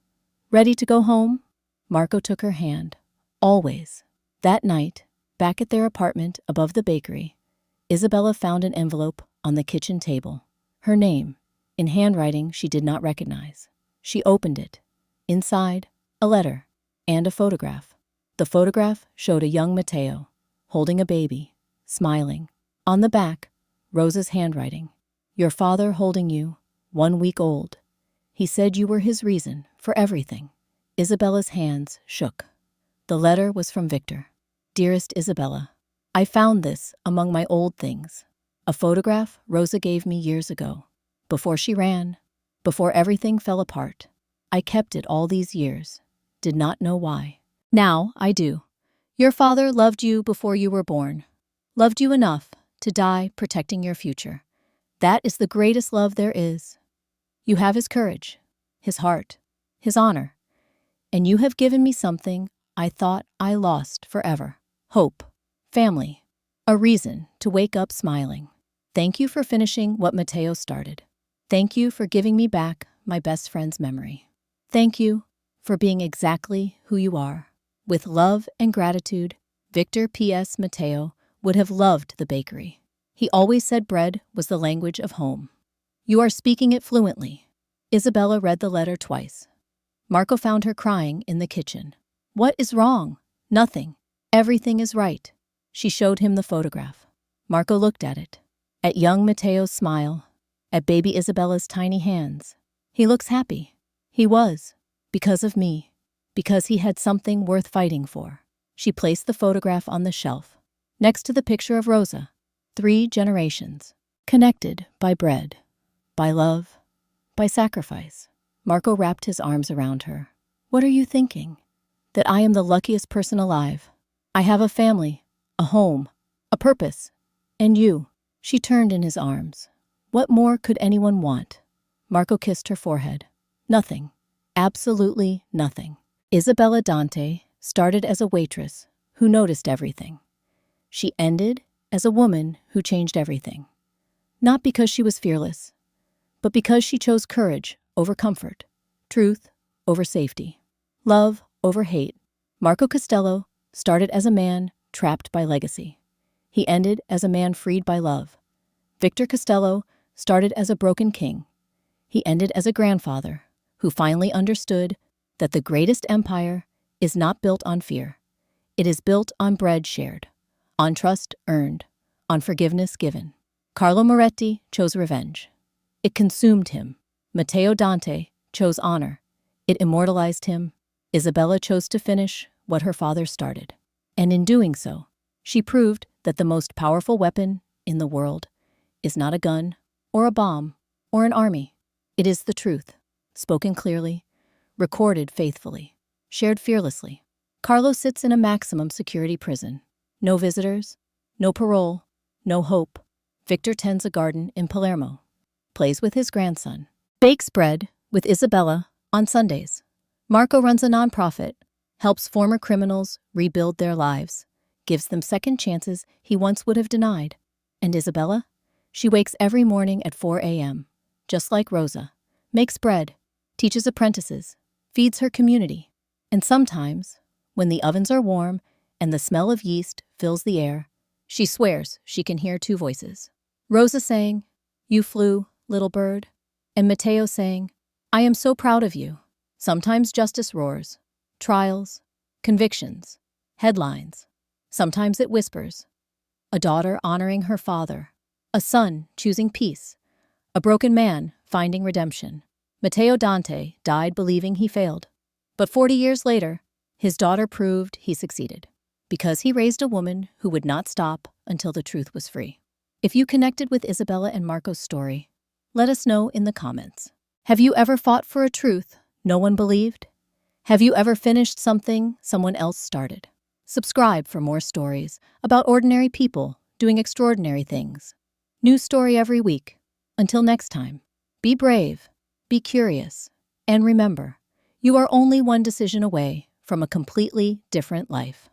Ready to go home? Marco took her hand. Always. That night, back at their apartment above the bakery, Isabella found an envelope on the kitchen table. Her name, in handwriting she did not recognize. She opened it. Inside, a letter and a photograph. The photograph showed a young Matteo, holding a baby, smiling. On the back, Rosa's handwriting. Your father holding you, 1 week old. He said you were his reason for everything. Isabella's hands shook. The letter was from Victor. Dearest Isabella, I found this among my old things. A photograph Rosa gave me years ago. Before she ran, before everything fell apart. I kept it all these years. Did not know why. Now I do. Your father loved you before you were born. Loved you enough to die protecting your future. That is the greatest love there is. You have his courage, his heart, his honor. And you have given me something I thought I lost forever. Hope, family, a reason to wake up smiling. Thank you for finishing what Matteo started. Thank you for giving me back my best friend's memory. Thank you for being exactly who you are. With love and gratitude, Victor P.S. Matteo would have loved the bakery. He always said bread was the language of home. You are speaking it fluently. Isabella read the letter twice. Marco found her crying in the kitchen. What is wrong? Nothing. Everything is right. She showed him the photograph. Marco looked at it. At young Matteo's smile. At baby Isabella's tiny hands. He looks happy. He was. Because of me. Because he had something worth fighting for. She placed the photograph on the shelf. Next to the picture of Rosa. 3 generations. Connected by bread. By love. By sacrifice. Marco wrapped his arms around her. What are you thinking? That I am the luckiest person alive. I have a family, a home, a purpose. And you. She turned in his arms. What more could anyone want? Marco kissed her forehead. Nothing. Absolutely nothing. Isabella Dante started as a waitress who noticed everything. She ended as a woman who changed everything. Not because she was fearless, but because she chose courage over comfort, truth over safety, love over hate. Marco Costello started as a man trapped by legacy. He ended as a man freed by love. Victor Costello started as a broken king. He ended as a grandfather who finally understood that the greatest empire is not built on fear. It is built on bread shared, on trust earned, on forgiveness given. Carlo Moretti chose revenge. It consumed him. Matteo Dante chose honor. It immortalized him. Isabella chose to finish what her father started. And in doing so, she proved that the most powerful weapon in the world is not a gun or a bomb or an army. It is the truth, spoken clearly, recorded faithfully, shared fearlessly. Carlo sits in a maximum security prison. No visitors, no parole, no hope. Victor tends a garden in Palermo, plays with his grandson, bakes bread with Isabella on Sundays. Marco runs a nonprofit, helps former criminals rebuild their lives, gives them second chances he once would have denied. And Isabella? She wakes every morning at 4 a.m., just like Rosa, makes bread, teaches apprentices, feeds her community. And sometimes, when the ovens are warm and the smell of yeast fills the air, she swears she can hear 2 voices. Rosa saying, "You flew, little bird," and Matteo saying, "I am so proud of you." Sometimes justice roars, trials, convictions, headlines. Sometimes it whispers, a daughter honoring her father, a son choosing peace, a broken man finding redemption. Matteo Dante died believing he failed. But 40 years later, his daughter proved he succeeded, because he raised a woman who would not stop until the truth was free. If you connected with Isabella and Marco's story, let us know in the comments. Have you ever fought for a truth no one believed? Have you ever finished something someone else started? Subscribe for more stories about ordinary people doing extraordinary things. New story every week. Until next time, be brave, be curious, and remember, you are only one decision away from a completely different life.